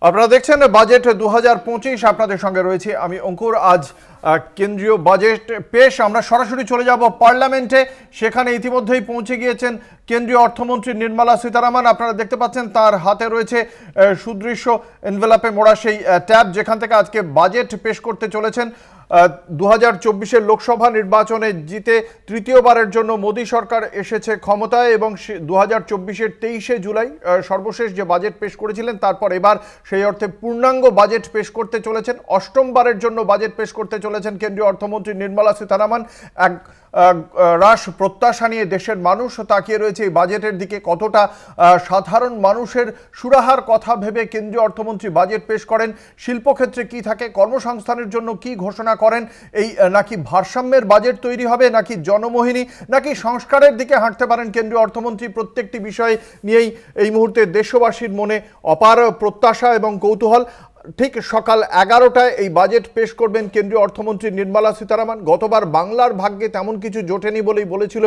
আপনারা দেখছেন বাজেট 2025। আপনাদের সঙ্গে রয়েছে আমি অঙ্কুর। আজ কেন্দ্রীয় বাজেট পেশ। আমরা সরাসরি চলে যাব পার্লামেন্টে। সেখানে ইতিমধ্যেই পৌঁছে গিয়েছেন কেন্দ্রীয় অর্থমন্ত্রী নির্মলা সীতারামন। আপনারা দেখতে পাচ্ছেন তার হাতে রয়েছে সুদৃশ্য এনভেলপে মোড়া সেই ট্যাব, যেখান থেকে আজকে বাজেট পেশ করতে চলেছেন। 2024-এর লোকসভা নির্বাচনে জিতে তৃতীয়বারের জন্য মোদী সরকার এসেছে ক্ষমতায় এবং 2024-এর 23শে জুলাই সর্বশেষ যে বাজেট পেশ করেছিলেন, তারপর এবার সেই অর্থে পূর্ণাঙ্গ বাজেট পেশ করতে চলেছেন। অষ্টমবারের জন্য বাজেট পেশ করতে চলেছেন কেন্দ্রীয় অর্থমন্ত্রী নির্মলা সীতারামন। এক রাশ প্রত্যাশা নিয়ে দেশের মানুষ তাকিয়ে রয়েছে এই বাজেটের দিকে। কতটা সাধারণ মানুষের সুরাহার কথা ভেবে কেন্দ্রীয় অর্থমন্ত্রী বাজেট পেশ করেন, শিল্পক্ষেত্রে কি থাকে, কর্মসংস্থানের জন্য কি ঘোষণা করেন, এই নাকি ভারসাম্যের বাজেট তৈরি হবে, নাকি জনমোহিনী, নাকি সংস্কারের দিকে হাঁটতে পারেন কেন্দ্রীয় অর্থমন্ত্রী। প্রত্যেকটি বিষয় নিয়েই এই মুহূর্তে দেশবাসীর মনে অপার প্রত্যাশা এবং কৌতূহল। ঠিক সকাল 11টায় এই বাজেট পেশ করবেন কেন্দ্রীয় অর্থমন্ত্রী নির্মলা সীতারামন। গতবার বাংলার ভাগ্যে তেমন কিছু জোটেনি বলেই বলেছিল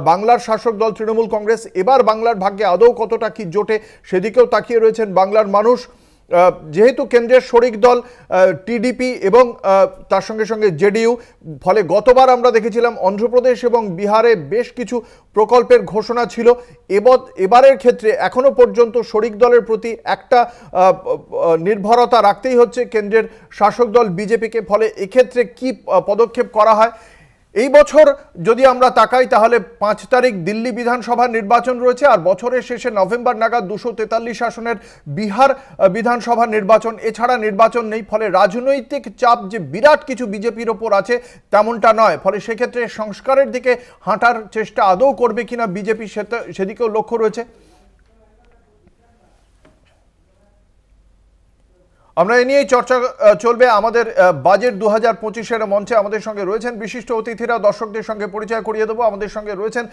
বাংলার শাসক দল তৃণমূল কংগ্রেস। এবার বাংলার ভাগ্যে আদৌ কতটা কি জোটে সেদিকেও তাকিয়ে রয়েছেন বাংলার মানুষ। যেহেতু কেন্দ্রের শরিক দল টিডিপি এবং তার সঙ্গে সঙ্গে জেডিইউ, ফলে গতবার আমরা দেখেছিলাম অন্ধ্রপ্রদেশ এবং বিহারে বেশ কিছু প্রকল্পের ঘোষণা ছিল। এবারের ক্ষেত্রে এখনো পর্যন্ত শরিক দলের প্রতি একটা নির্ভরতা রাখতেই হচ্ছে কেন্দ্রের শাসক দল বিজেপিকে। ফলে এক্ষেত্রে কি পদক্ষেপ করা হয়? এই বছর যদি আমরা তাকাই তাহলে 5 তারিখ দিল্লি বিধানসভার নির্বাচন রয়েছে, আর বছরের শেষে নভেম্বর নাগাদ 243 আসনের বিহার বিধানসভার নির্বাচন। এছাড়া নির্বাচন নেই। ফলে রাজনৈতিক চাপ যে বিরাট কিছু বিজেপির ওপর আছে তেমনটা নয়। ফলে সেক্ষেত্রে সংস্কারের দিকে হাঁটার চেষ্টা আদৌ করবে কিনা বিজেপি সেদিকেও লক্ষ্য রয়েছে। আমরা এ নিয়েই চর্চা চলবে আমাদের বাজেট 2025-এর মঞ্চে। আমাদের সঙ্গে রয়েছেন বিশিষ্ট অতিথিরা। দর্শকদের সঙ্গে পরিচয় করিয়ে দেবো। আমাদের সঙ্গে রয়েছেন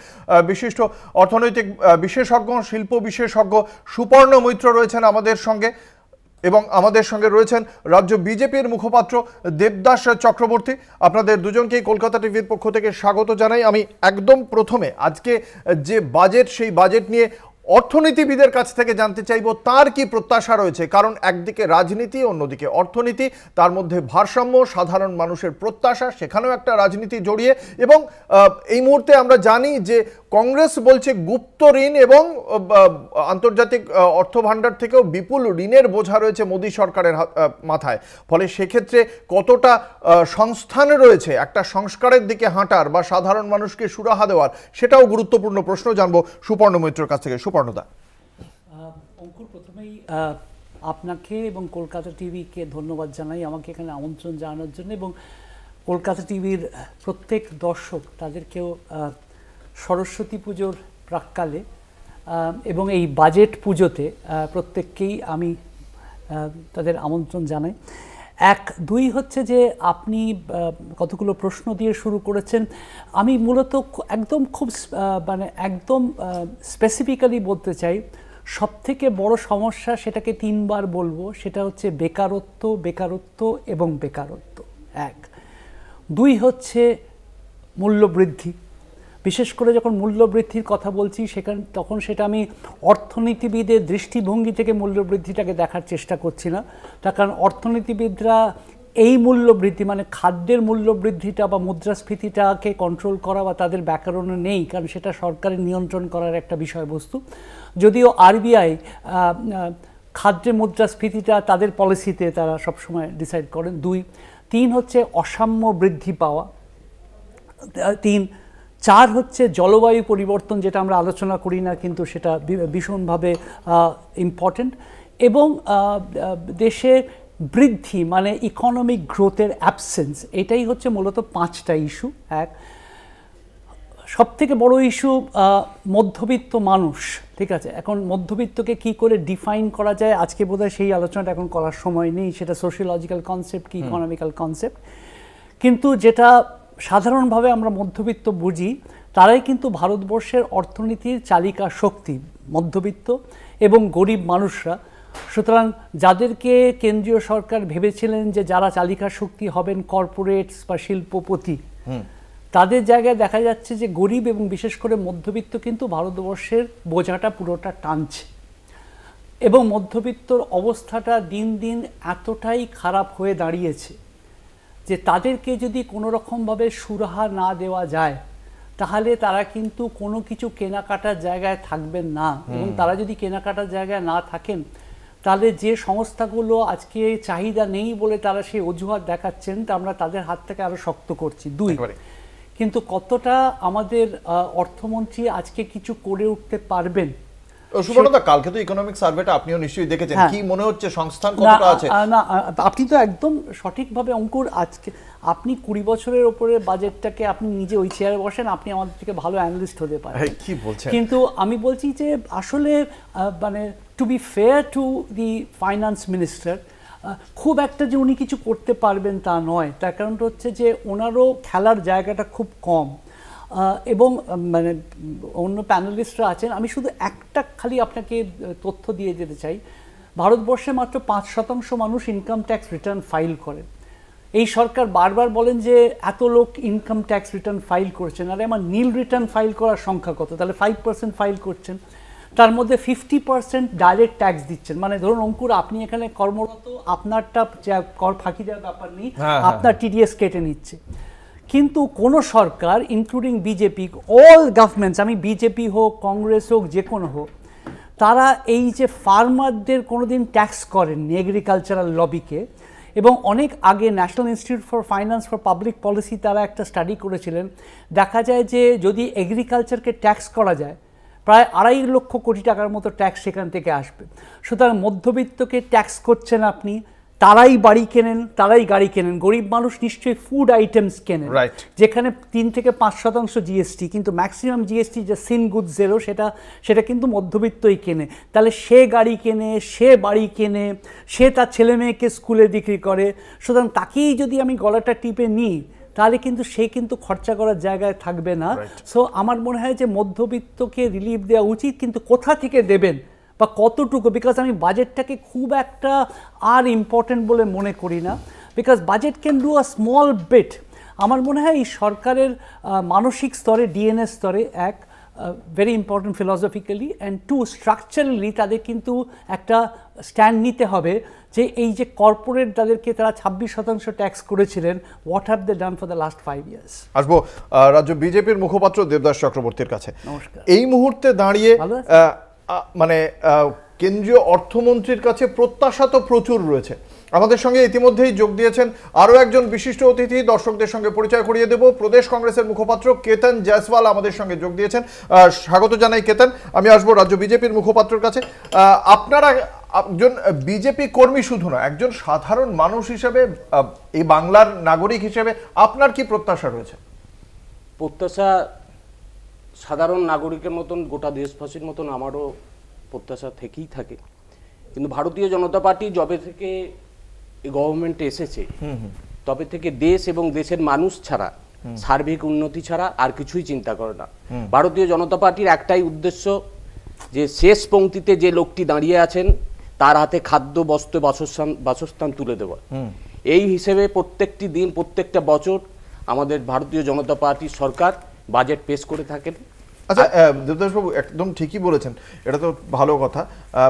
বিশিষ্ট অর্থনৈতিক বিশেষজ্ঞ, শিল্প বিশেষজ্ঞ সুপর্ণ মৈত্র রয়েছেন আমাদের সঙ্গে, এবং আমাদের সঙ্গে রয়েছেন রাজ্য বিজেপির মুখপাত্র দেবদাস চক্রবর্তী। আপনাদের দুজনকেই কলকাতা টিভির পক্ষ থেকে স্বাগত জানাই। আমি একদম প্রথমে আজকে যে বাজেট, সেই বাজেট নিয়ে অর্থনীতিবিদের কাছ থেকে জানতে চাইব তার কি প্রত্যাশা রয়েছে। কারণ একদিকে রাজনীতি, অন্যদিকে অর্থনীতি, তার মধ্যে ভারসাম্য, সাধারণ মানুষের প্রত্যাশা, সেখানেও একটা রাজনীতি জড়িয়ে। এবং এই মুহূর্তে আমরা জানি যে কংগ্রেস বলছে গুপ্ত ঋণ এবং আন্তর্জাতিক অর্থ ভাণ্ডার থেকেও বিপুল ঋণের বোঝা রয়েছে মোদী সরকারের মাথায়। ফলে সেক্ষেত্রে কতটা সংস্থান রয়েছে একটা সংস্কারের দিকে হাঁটার বা সাধারণ মানুষকে সুরাহা দেওয়ার, সেটাও গুরুত্বপূর্ণ প্রশ্ন। জানবো সুপর্ণ মৈত্রর কাছ থেকে। সুপর্ণদা। অঙ্কুর, প্রথমেই আপনাকে এবং কলকাতা টিভিকে ধন্যবাদ জানাই আমাকে এখানে আমন্ত্রণ জানানোর জন্য, এবং কলকাতা টিভির প্রত্যেক দর্শক তাদেরকেও সরস্বতী পুজোর প্রাক্কালে এবং এই বাজেট পুজোতে প্রত্যেককেই আমি তাদের আমন্ত্রণ জানাই। 1-2 হচ্ছে যে আপনি কতগুলো প্রশ্ন দিয়ে শুরু করেছেন। আমি মূলত একদম স্পেসিফিক্যালি বলতে চাই, সবথেকে বড় সমস্যা, সেটাকে 3 বার বলবো, সেটা হচ্ছে বেকারত্ব, বেকারত্ব এবং বেকারত্ব। 1। 2 হচ্ছে মূল্যবৃদ্ধি। বিশেষ করে যখন মূল্যবৃদ্ধির কথা বলছি তখন সেটা আমি অর্থনীতিবিদের দৃষ্টিভঙ্গি থেকে মূল্যবৃদ্ধিটাকে দেখার চেষ্টা করছি না। তার কারণ অর্থনীতিবিদরা এই মূল্যবৃদ্ধি মানে খাদ্যের মূল্যবৃদ্ধিটা বা মুদ্রাস্ফীতিটাকে কন্ট্রোল করা বা তাদের ব্যাকরণে নেই, কারণ সেটা সরকারের নিয়ন্ত্রণ করার একটা বিষয়বস্তু। যদিও আরবিআই খাদ্যের মুদ্রাস্ফীতিটা তাদের পলিসিতে তারা সবসময় ডিসাইড করেন। 2। 3 হচ্ছে অসাম্য বৃদ্ধি পাওয়া। 3। 4 হচ্ছে জলবায়ু পরিবর্তন, যেটা আমরা আলোচনা করি না কিন্তু সেটা ভীষণভাবে ইম্পর্টেন্ট। এবং দেশে বৃদ্ধি মানে ইকোনমিক গ্রোথের অ্যাবসেন্স, এটাই হচ্ছে মূলত 5টা ইস্যু। 1। সবথেকে বড় ইস্যু মধ্যবিত্ত মানুষ। ঠিক আছে, এখন মধ্যবিত্তকে কি করে ডিফাইন করা যায়, আজকে বোধহয় সেই আলোচনাটা এখন করার সময় নেই, সেটা সোশিওলজিক্যাল কনসেপ্ট কি ইকোনমিক্যাল কনসেপ্ট। কিন্তু যেটা সাধারণভাবে আমরা মধ্যবিত্ত বুঝি, তারাই কিন্তু ভারতবর্ষের অর্থনীতির চালিকা শক্তি, মধ্যবিত্ত এবং গরিব মানুষরা। সুতরাং যাদেরকে কেন্দ্রীয় সরকার ভেবেছিলেন যে যারা চালিকা শক্তি হবেন কর্পোরেটস বা শিল্পপতি, তাদের জায়গায় দেখা যাচ্ছে যে গরিব এবং বিশেষ করে মধ্যবিত্ত কিন্তু ভারতবর্ষের বোঝাটা পুরোটা টানছে। এবং মধ্যবিত্তর অবস্থাটা দিন দিন এতটাই খারাপ হয়ে দাঁড়িয়েছে যে তাদেরকে যদি কোনো রকমভাবে সুরাহা না দেওয়া যায় তাহলে তারা কিন্তু কোনো কিছু কেনাকাটার জায়গায় থাকবেন না, এবং তারা যদি কেনাকাটার জায়গায় না থাকেন তাহলে যে সংস্থাগুলো আজকে চাহিদা নেই বলে তারা সেই অজুহাত দেখাচ্ছেন তা আমরা তাদের হাত থেকে আরো শক্ত করছি। দুই, কিন্তু কতটা আমাদের অর্থমন্ত্রী আজকে কিছু করে উঠতে পারবেন? সুবর্ণদা, কালকে তো ইকোনমিক সার্ভেটা আপনিও নিশ্চয়ই দেখেছেন, কি মনে হচ্ছে সংস্থান কতটা আছে? না, আপনি তো একদম সঠিকভাবে অঙ্কুর, আজকে আপনি 20 বছরের উপরে বাজেটটাকে আপনি নিজে ওই চেয়ারে বসেন, আপনি আমাদের থেকে ভালো অ্যানালিস্ট হতে পারেন। কি বলছেন? কিন্তু আমি বলছি যে আসলে মানে to be fair to the finance minister, খুব একটা যে উনি কিছু করতে পারবেন তা নয়। তার কারণটা হচ্ছে যে ওনারও খেলার জায়গাটা খুব কম, এবং মানে অন্য প্যানেলিস্টরা আছেন। আমি শুধু একটা খালি আপনাকে তথ্য দিয়ে যেতে চাই, ভারতবর্ষে মাত্র 5% মানুষ ইনকাম ট্যাক্স রিটার্ন ফাইল করেন। এই সরকার বারবার বলেন যে এত লোক ইনকাম ট্যাক্স রিটার্ন ফাইল করছেন, আরে আমার নীল রিটার্ন ফাইল করার সংখ্যা কত? তাহলে 5% ফাইল করছেন, তার মধ্যে 50% ডাইরেক্ট ট্যাক্স দিচ্ছেন। মানে ধরুন অঙ্কুর, আপনি এখানে কর্মরত, আপনারটা কর ফাঁকি দেওয়ার ব্যাপার নেই, আপনার টিডিএস কেটে নিচ্ছে। কিন্তু কোনো সরকার ইনক্লুডিং বিজেপি, অল গভর্নমেন্টস, আমি বিজেপি হোক কংগ্রেস হোক যে কোনো হোক, তারা এই যে ফার্মারদের কোনোদিন ট্যাক্স করেননি, এগ্রিকালচারাল লবিকে। এবং অনেক আগে national institute for finance for public policy তারা একটা স্টাডি করেছিলেন, দেখা যায় যে যদি এগ্রিকালচারকে ট্যাক্স করা যায় প্রায় 2.5 লক্ষ কোটি টাকার মতো ট্যাক্স সেখান থেকে আসবে। সুতরাং মধ্যবিত্তকে ট্যাক্স করছেন আপনি, তারাই বাড়ি কেনেন, তারাই গাড়ি কেনেন, গরিব মানুষ নিশ্চয়ই ফুড আইটেমস কেনেন, যেখানে 3 থেকে 5% জিএসটি, কিন্তু ম্যাক্সিমাম জিএসটি যে সিন গুড জেরো সেটা কিন্তু মধ্যবিত্তই কেনে। তাহলে সে গাড়ি কেনে, সে বাড়ি কেনে, সে তার ছেলে মেয়েকে স্কুলে বিক্রি করে। সুতরাং তাকেই যদি আমি গলাটা টিপে নিই তাহলে কিন্তু সে কিন্তু খরচা করার জায়গায় থাকবে না। সো আমার মনে হয় যে মধ্যবিত্তকে রিলিফ দেওয়া উচিত, কিন্তু কোথা থেকে দেবেন বা কতটুকু, বিকজ আমি বাজেটটাকে খুব একটা আর ইম্পর্টেন্ট বলে মনে করি না, because budget can do a small bit. আমার মনে হয় এই সরকারের মানসিক স্তরে, ডিএনএ স্তরে, এক very important philosophically, and to structurally তাদের কিন্তু একটা স্ট্যান্ড নিতে হবে যে এই যে কর্পোরেট তাদেরকে তারা 26% ট্যাক্স করেছিলেন, what have they done for the last 5 years। আসবো রাজ্য বিজেপির মুখপাত্র দেবদাস চক্রবর্তীর কাছে। নমস্কার। এই মুহূর্তে দাঁড়িয়ে মানে কেন্দ্রীয় অর্থমন্ত্রীর কাছে প্রত্যাশা তো প্রচুর রয়েছে। আমাদের সঙ্গে ইতিমধ্যেই যোগ দিয়েছেন আরও একজন বিশিষ্ট অতিথি, দর্শকদের সঙ্গে পরিচয় করিয়ে দেব। প্রদেশ কংগ্রেসের মুখপাত্র কেতন জয়সওয়াল আমাদের সঙ্গে যোগ দিয়েছেন। স্বাগত জানাই কেতন। আমি আসবো রাজ্য বিজেপির মুখপাত্রের কাছে। আপনারা একজন বিজেপি কর্মী শুধু না, একজন সাধারণ মানুষ হিসেবে, এই বাংলার নাগরিক হিসেবে আপনার কি প্রত্যাশা রয়েছে? প্রত্যাশা সাধারণ নাগরিকের মতন, গোটা দেশবাসীর মতন আমারও প্রত্যাশা থেকেই থাকে। কিন্তু ভারতীয় জনতা পার্টি যবে থেকে গভর্নমেন্টে এসেছে তবে থেকে দেশ এবং দেশের মানুষ ছাড়া, সার্বিক উন্নতি ছাড়া আর কিছুই চিন্তা করে না। ভারতীয় জনতা পার্টির একটাই উদ্দেশ্য যে শেষ পংক্তিতে যে লোকটি দাঁড়িয়ে আছেন তার হাতে খাদ্য, বস্ত্র, বাসস্থান তুলে দেওয়া। এই হিসেবে প্রত্যেকটি দিন, প্রত্যেকটা বছর আমাদের ভারতীয় জনতা পার্টির সরকার বাজেট পেশ করে থাকেন। আচ্ছা দেবদাসবাবু, একদম ঠিকই বলেছেন, এটা তো ভালো কথা।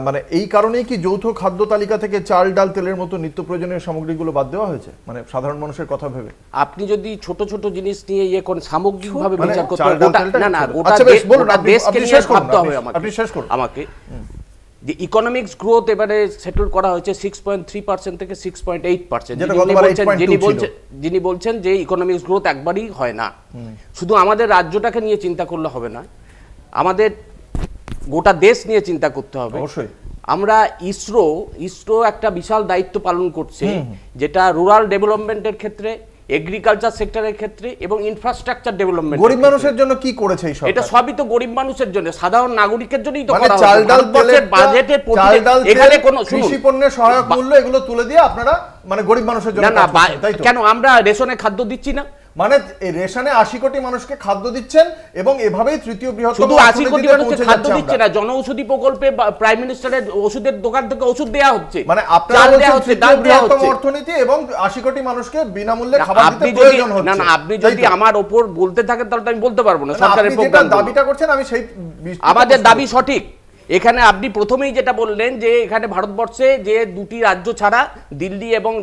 মানে এই কারণেই কি যৌথ খাদ্য তালিকা থেকে চাল, ডাল, তেলের মতো নিত্য প্রয়োজনীয় সামগ্রীগুলো বাদ দেওয়া হয়েছে, মানে সাধারণ মানুষের কথা ভেবে? আপনি যদি ছোট ছোট জিনিস নিয়ে ইয়ে করেন, সামগ্রিকভাবে বিচার করতে হবে, গোটা দেশকে নিয়ে ভাবতে হবে আমাকে। যে ইকোনমিক্স গ্রোথ এবারে সেটেল করা হয়েছে 6.3% থেকে 6.8%। যিনি বলছেন যে ইকোনমিক্স গ্রোথ একবারই হয় না। শুধু আমাদের রাজ্যটাকে নিয়ে চিন্তা করলে হবে না, আমাদের গোটা দেশ নিয়ে চিন্তা করতে হবে। অবশ্যই আমরা ইসরো একটা বিশাল দায়িত্ব পালন করছে, যেটা রুরাল ডেভেলপমেন্টের ক্ষেত্রে, এগ্রিকালচার সেক্টরের ক্ষেত্রে এবং ইনফ্রাস্ট্রাকচার ডেভেলপমেন্ট। গরিব মানুষের জন্য কি করেছে এই সরকার? এটা সবই তো গরিব মানুষের জন্য, সাধারণ নাগরিকের জন্যই তো করা হচ্ছে। বাজেটে এখানে কোনো কৃষি পণ্যের সহায়ক মূল্য এগুলো তুলে দিয়ে আপনারা মানে গরিব মানুষের জন্য না, কেন আমরা রেশনে খাদ্য দিচ্ছি না? মানে এই রেশনে 80 কোটি মানুষকে খাদ্য দিচ্ছেন এবং এভাবেই তৃতীয় বৃহত্তম, শুধু 80 কোটি মানুষকে খাদ্য দিচ্ছে না, জনঔষধি প্রকল্পে প্রাইম মিনিস্টারের ওষুধের দোকান থেকে ওষুধ দেয়া হচ্ছে, মানে আপনারা বলছেন তৃতীয় বৃহত্তম অর্থনীতি এবং 80 কোটি মানুষকে বিনামূল্যে খাবার দিতে প্রয়োজন হচ্ছে। না, আপনি যদি আমার উপর বলতে থাকেন তাহলে আমি বলতে পারবো না। সরকারের প্রোগ্রাম দাবিটা করছেন, আমি সেই আমাদের দাবি সঠিক, এখানে আপনি প্রথমেই যেটা বললেন যে এখানে ভারতবর্ষে যে দুটি রাজ্য ছাড়া দিল্লি এবং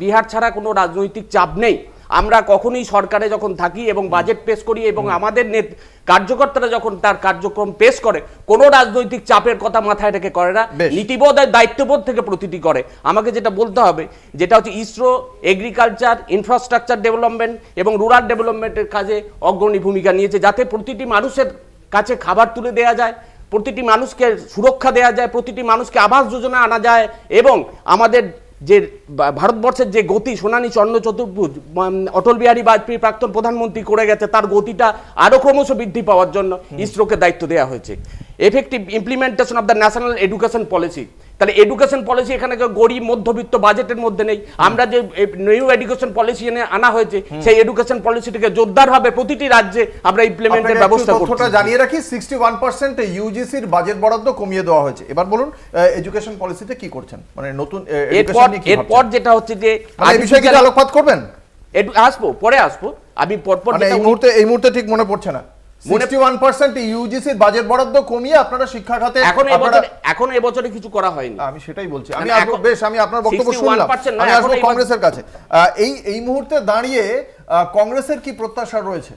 বিহার ছাড়া কোনো রাজনৈতিক চাপ নেই। আমরা কখনোই সরকারে যখন থাকি এবং বাজেট পেশ করি এবং আমাদের কার্যকর্তারা যখন তার কার্যক্রম পেশ করে, কোনো রাজনৈতিক চাপের কথা মাথায় রেখে করে না, নীতিবোধ আর দায়িত্ববোধ থেকে প্রতিটি করে। আমাকে যেটা বলতে হবে যেটা হচ্ছে ইসরো এগ্রিকালচার, ইনফ্রাস্ট্রাকচার ডেভেলপমেন্ট এবং রুরাল ডেভেলপমেন্টের কাজে অগ্রণী ভূমিকা নিয়েছে, যাতে প্রতিটি মানুষের কাছে খাবার তুলে দেওয়া যায়, প্রতিটি মানুষকে সুরক্ষা দেওয়া যায়, প্রতিটি মানুষকে আবাস যোজনা আনা যায় এবং আমাদের যে ভারতবর্ষের যে গতি সোনালী চন্দ্র চতুর্ভুজ অটল বিহারী বাজপেয়ী প্রাক্তন প্রধানমন্ত্রী করে গেছে, তার গতিটা আরো ক্রমশ বৃদ্ধি পাওয়ার জন্য ইসরোকে দায়িত্ব দেওয়া হয়েছে। Effective implementation of the national education policy, তাহলে এডুকেশন পলিসি এখানে গরিব মধ্যবিত্ত বাজেটের মধ্যে নেই। আমরা যে নিউ এডুকেশন পলিসি এনে আনা হয়েছে সেই এডুকেশন পলিসিটিকে জোরদারভাবে প্রতিটি রাজ্যে আমরা ইমপ্লিমেন্টের ব্যবস্থা করছি। তথ্যটা জানিয়ে রাখি, 61% ইউজিসির বাজেট বরাদ্দ কমিয়ে দেওয়া হয়েছে। এবার বলুন এডুকেশন পলিসিতে কি করছেন, মানে নতুন এডুকেশন নিয়ে কি ভাবছেন? এরপর যেটা হচ্ছে যে এই বিষয়ে কি আলোকপাত করবেন? আসবো, পরে আসবো। আমি পরপর এই মুহূর্তে ঠিক মনে পড়ছে না। 61% ইউজিসির বাজেট বরাদ্দ কমিয়ে আপনারা শিক্ষা খাতে এখন এবছরে কিছু করা হয়নি। আমি সেটাই বলছি। আমি আপনার বক্তব্য শুনলাম, আমি আসবো কংগ্রেসের কাছে। এই মুহূর্তে দাঁড়িয়ে কংগ্রেসের কি প্রত্যাশা রয়েছে?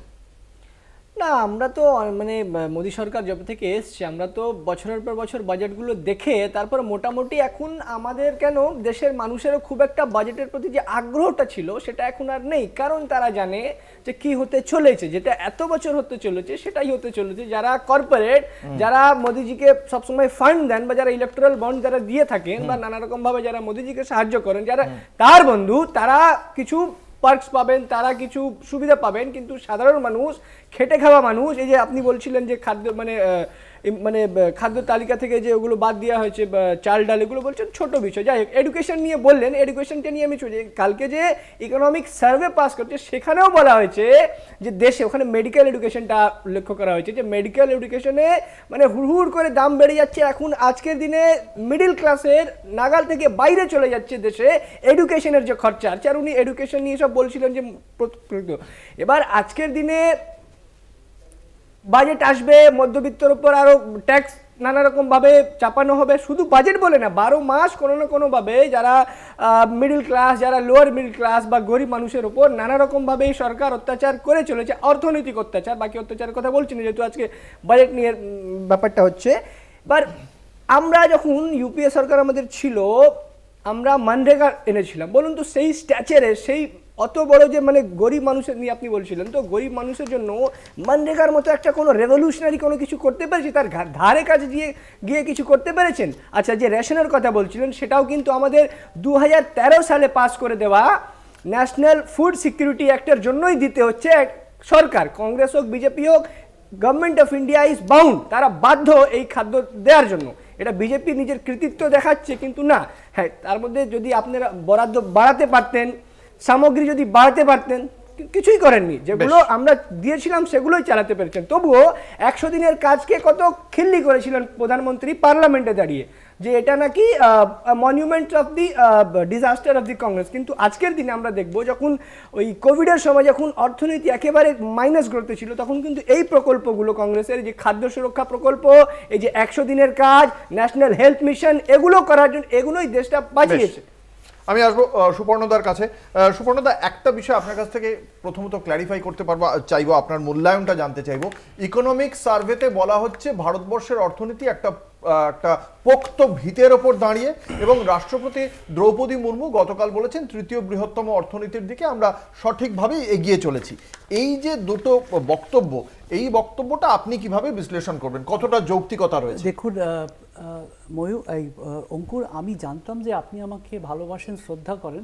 না, আমরা তো মানে মোদী সরকার যবে থেকে এসছে আমরা তো বছরের পর বছর বাজেটগুলো দেখে তারপর মোটামুটি এখন আমাদের কেন দেশের মানুষেরও খুব একটা বাজেটের প্রতি যে আগ্রহটা ছিল সেটা এখন আর নেই। কারণ তারা জানে যে কি হতে চলেছে, যেটা এত বছর হতে চলেছে সেটাই হতে চলেছে। যারা কর্পোরেট, যারা মোদিজিকে সবসময় ফান্ড দেন বা যারা ইলেকট্রাল বন্ড যারা দিয়ে থাকেন বা নানা রকম ভাবে যারা মোদিজিকে সাহায্য করেন, যারা তার বন্ধু, তারা কিছু পার্কস পাবেন, তারা কিছু সুবিধা পাবেন, কিন্তু সাধারণ মানুষ, খেটে খাওয়া মানুষ, এই যে আপনি বলছিলেন যে খাদ্য মানে খাদ্য তালিকা থেকে যে ওগুলো বাদ দেওয়া হয়েছে, চাল ডাল, এগুলো বলছেন ছোট বিষয়। যাই হোক, এডুকেশন নিয়ে বললেন, এডুকেশনটা নিয়ে আমি কালকে যে ইকোনমিক সার্ভে পাস করছে সেখানেও বলা হয়েছে যে দেশে ওখানে মেডিকেল এডুকেশনটা লক্ষ্য করা হয়েছে যে মেডিকেল এডুকেশনে মানে হুড় করে দাম বেড়ে যাচ্ছে। এখন আজকের দিনে মিডিল ক্লাসের নাগাল থেকে বাইরে চলে যাচ্ছে দেশে এডুকেশনের যে খরচা আছে। আর উনি এডুকেশন নিয়ে সব বলছিলেন যে এবার আজকের দিনে বাজেট আসবে, মধ্যবিত্তের উপর আরো ট্যাক্স নানা রকম ভাবে চাপানো হবে। শুধু বাজেট বলে না, 12 মাস কোনো না কোনো ভাবে যারা মিডল ক্লাস, যারা লোয়ার মিডল ক্লাস বা গরিব মানুষের উপর নানা রকম ভাবে সরকার অত্যাচার করে চলেছে, অর্থনৈতিক অত্যাচার। বাকি অত্যাচারের কথা বলছি না, যেহেতু আজকে বাজেট নিয়ে ব্যাপারটা হচ্ছে। এবার আমরা যখন ইউপিএ সরকার আমাদের ছিল, আমরা মানরেগা এনেছিলাম। বলুন তো সেই স্ট্যাচারে, সেই অত বড় যে মানে গরিব মানুষের নিয়ে আপনি বলছিলেন, তো গরিব মানুষের জন্য মানরেগার মতো একটা কোনো রেভলিউশনারি কোনো কিছু করতে পেরেছি? তার ধারে কাছে গিয়ে কিছু করতে পেরেছেন? আচ্ছা, যে রেশনের কথা বলছিলেন সেটাও কিন্তু আমাদের 2013 সালে পাস করে দেওয়া ন্যাশনাল ফুড সিকিউরিটি অ্যাক্টের জন্যই দিতে হচ্ছে। সরকার, কংগ্রেস হোক বিজেপি হোক, government of India is bound, তারা বাধ্য এই খাদ্য দেওয়ার জন্য। এটা বিজেপি নিজের কৃতিত্ব দেখাচ্ছে, কিন্তু না, হ্যাঁ তার মধ্যে যদি আপনারা বরাদ্দ বাড়াতে পারতেন, সামগ্রী যদি বাড়াতে পারতেন, কিছুই করেননি। যেগুলো আমরা দিয়েছিলাম সেগুলোই চালাতে পেরেছেন। তবুও 100 দিনের কাজকে কত খিল্লি করেছিলেন প্রধানমন্ত্রী পার্লামেন্টে দাঁড়িয়ে, যে এটা নাকি monument of the disaster of the Congress. কিন্তু আজকের দিনে আমরা দেখব, যখন ওই কোভিডের সময় যখন অর্থনীতি একেবারে মাইনাস গ্রোথে ছিল, তখন কিন্তু এই প্রকল্পগুলো কংগ্রেসের, যে খাদ্য সুরক্ষা প্রকল্প, এই যে 100 দিনের কাজ, ন্যাশনাল হেলথ মিশন, এগুলো করার জন্য এগুলোই দেশটা বাঁচিয়েছে। আমি আসবো সুপর্ণদার কাছে। সুপর্ণদা, একটা বিষয় আপনার কাছ থেকে প্রথমত ক্ল্যারিফাই করতে চাইবো, আপনার মূল্যায়নটা জানতে চাইবো। ইকোনমিক সার্ভেতে বলা হচ্ছে ভারতবর্ষের অর্থনীতি একটা পোক্ত ভিতের ওপর দাঁড়িয়ে, এবং রাষ্ট্রপতি দ্রৌপদী মুর্মু গতকাল বলেছেন তৃতীয় বৃহত্তম অর্থনীতির দিকে আমরা সঠিকভাবেই এগিয়ে চলেছি। এই যে দুটো বক্তব্য, এই বক্তব্যটা আপনি কিভাবে বিশ্লেষণ করবেন, কতটা যৌক্তিকতা রয়েছে? দেখুন অঙ্কুর, আমি জানতাম যে আপনি আমাকে ভালোবাসেন, শ্রদ্ধা করেন।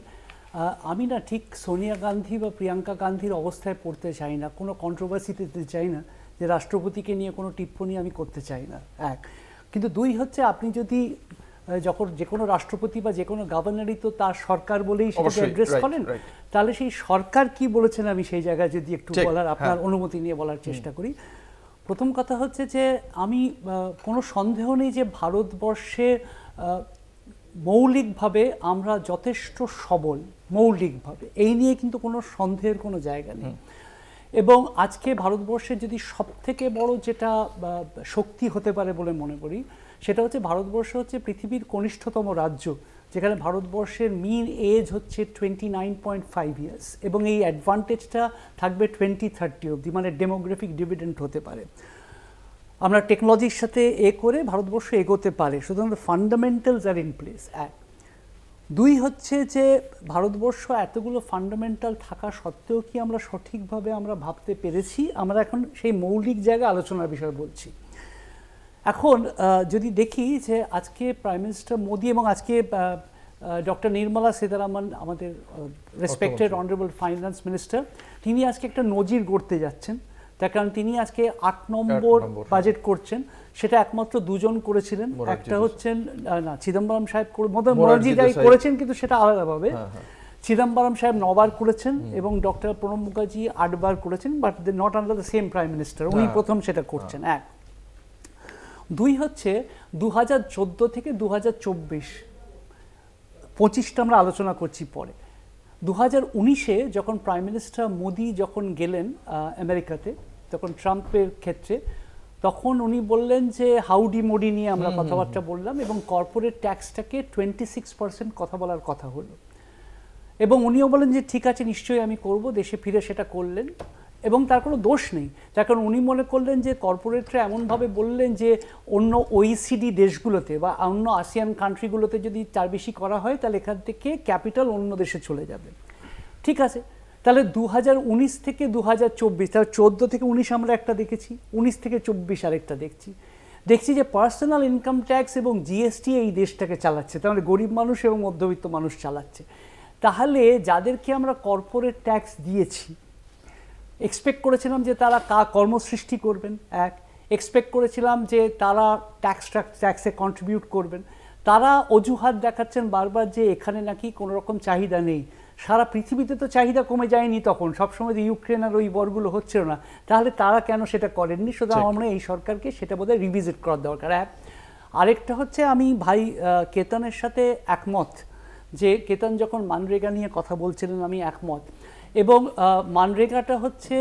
আমি না ঠিক সোনিয়া গান্ধী বা প্রিয়াঙ্কা গান্ধীর অবস্থায় পড়তে চাই না, কোনো কন্ট্রোভার্সিতে চাই না, যে রাষ্ট্রপতিকে নিয়ে কোনো টিপ্পণী আমি করতে চাই না, এক। কিন্তু দুই হচ্ছে, আপনি যদি যখন যে কোনো রাষ্ট্রপতি বা যে কোনো গভর্নরই তো তার সরকার বলেই সেটাকে অ্যাড্রেস করেন, তাহলে সেই সরকার কি বলেছেন আমি সেই জায়গায় যদি একটু বলার, আপনার অনুমতি নিয়ে বলার চেষ্টা করি। প্রথম কথা হচ্ছে যে আমি কোনো সন্দেহ নেই যে ভারতবর্ষে মৌলিকভাবে আমরা যথেষ্ট সবল, মৌলিকভাবে এই নিয়ে কিন্তু কোনো সন্দেহের কোনো জায়গা নেই। এবং আজকে ভারতবর্ষে যদি সবথেকে বড় যেটা শক্তি হতে পারে বলে মনে করি, সেটা হচ্ছে ভারতবর্ষ হচ্ছে পৃথিবীর কনিষ্ঠতম রাজ্য, যেখানে ভারতবর্ষের মিন এজ হচ্ছে 29.5 ইয়ার্স, এবং এই অ্যাডভান্টেজটা থাকবে 2030 অবধি, মানে ডেমোগ্রাফিক ডিভিডেন্ড হতে পারে। আমরা টেকনোলজির সাথে করে ভারতবর্ষ এগোতে পারে, সুতরাং ফান্ডামেন্টালস আর ইন প্লেস। এক। দুই হচ্ছে যে ভারতবর্ষ এতগুলো ফান্ডামেন্টাল থাকা সত্ত্বেও কি আমরা সঠিকভাবে আমরা ভাবতে পেরেছি, আমরা এখন সেই মৌলিক জায়গায় আলোচনার বিষয় বলছি। এখন যদি দেখি যে আজকে প্রাইম মিনিস্টার মোদি এবং আজকে ডক্টর নির্মলা সীতারামন, আমাদের রেসপেক্টেড অনারেবল ফাইন্যান্স মিনিস্টার, তিনি আজকে একটা নজির গড়তে যাচ্ছেন। তার কারণ তিনি আজকে 8 নম্বর বাজেট করছেন, সেটা একমাত্র দুজন করেছিলেন। একটা হচ্ছেন না চিদম্বরম সাহেব, মোরারজি দেসাই করেছেন, কিন্তু সেটা আলাদাভাবে। চিদম্বরম সাহেব 9 বার করেছেন এবং ডক্টর প্রণব মুখার্জি 8 বার করেছেন, but they not under the same prime minister, উনি প্রথম সেটা করছেন। এক। দুই হচ্ছে 2014 থেকে 2024, 25টা আমরা আলোচনা করছি পরে। 2019-এ যখন প্রাইম মিনিস্টার মোদি যখন গেলেন আমেরিকাতে, তখন ট্রাম্পের ক্ষেত্রে, তখন উনি বললেন যে হাউডি মোডি নিয়ে আমরা কথাবার্তা বললাম, এবং কর্পোরেট ট্যাক্সটাকে 26% কথা বলার কথা হলো, এবং উনিও বলেন যে ঠিক আছে নিশ্চয়ই আমি করব, দেশে ফিরে সেটা করলেন, এবং তার কোনো দোষ নেই। তার কারণ উনি মনে করলেন যে কর্পোরেটরা এমনভাবে বললেন যে অন্য OECD দেশগুলোতে বা অন্য আসিয়ান কান্ট্রিগুলোতে যদি তার বেশি করা হয় তাহলে এখান থেকে ক্যাপিটাল অন্য দেশে চলে যাবে। ঠিক আছে, তাহলে 2019 থেকে 2024, তাহলে 14 থেকে 19 আমরা একটা দেখেছি, 19 থেকে 24 আরেকটা দেখছি যে পার্সোনাল ইনকাম ট্যাক্স এবং জিএসটি এই দেশটাকে চালাচ্ছে, তাহলে গরিব মানুষ এবং মধ্যবিত্ত মানুষ চালাচ্ছে। তাহলে যাদেরকে আমরা কর্পোরেট ট্যাক্স দিয়েছি, এক্সপেক্ট করেছিলাম যে তারা কর্মসৃষ্টি করবেন, এক। এক্সপেক্ট করেছিলাম যে তারা ট্যাক্সে কন্ট্রিবিউট করবেন, তারা অজুহাত দেখাচ্ছেন বারবার যে এখানে নাকি কোনো রকম চাহিদা নেই। সারা পৃথিবীতে তো চাহিদা কমে যায়নি, তখন সবসময় যে ইউক্রেন আর ওই বরগুলো হচ্ছিল না, তাহলে তারা কেন সেটা করেননি? সুতরাং আমরা এই সরকারকে সেটা বোধহয় রিভিজিট করার দরকার। এক। আরেকটা হচ্ছে আমি ভাই কেতনের সাথে একমত, যে কেতন যখন মানরেগা নিয়ে কথা বলছিলেন আমি একমত, এবং মানরেগাটা হচ্ছে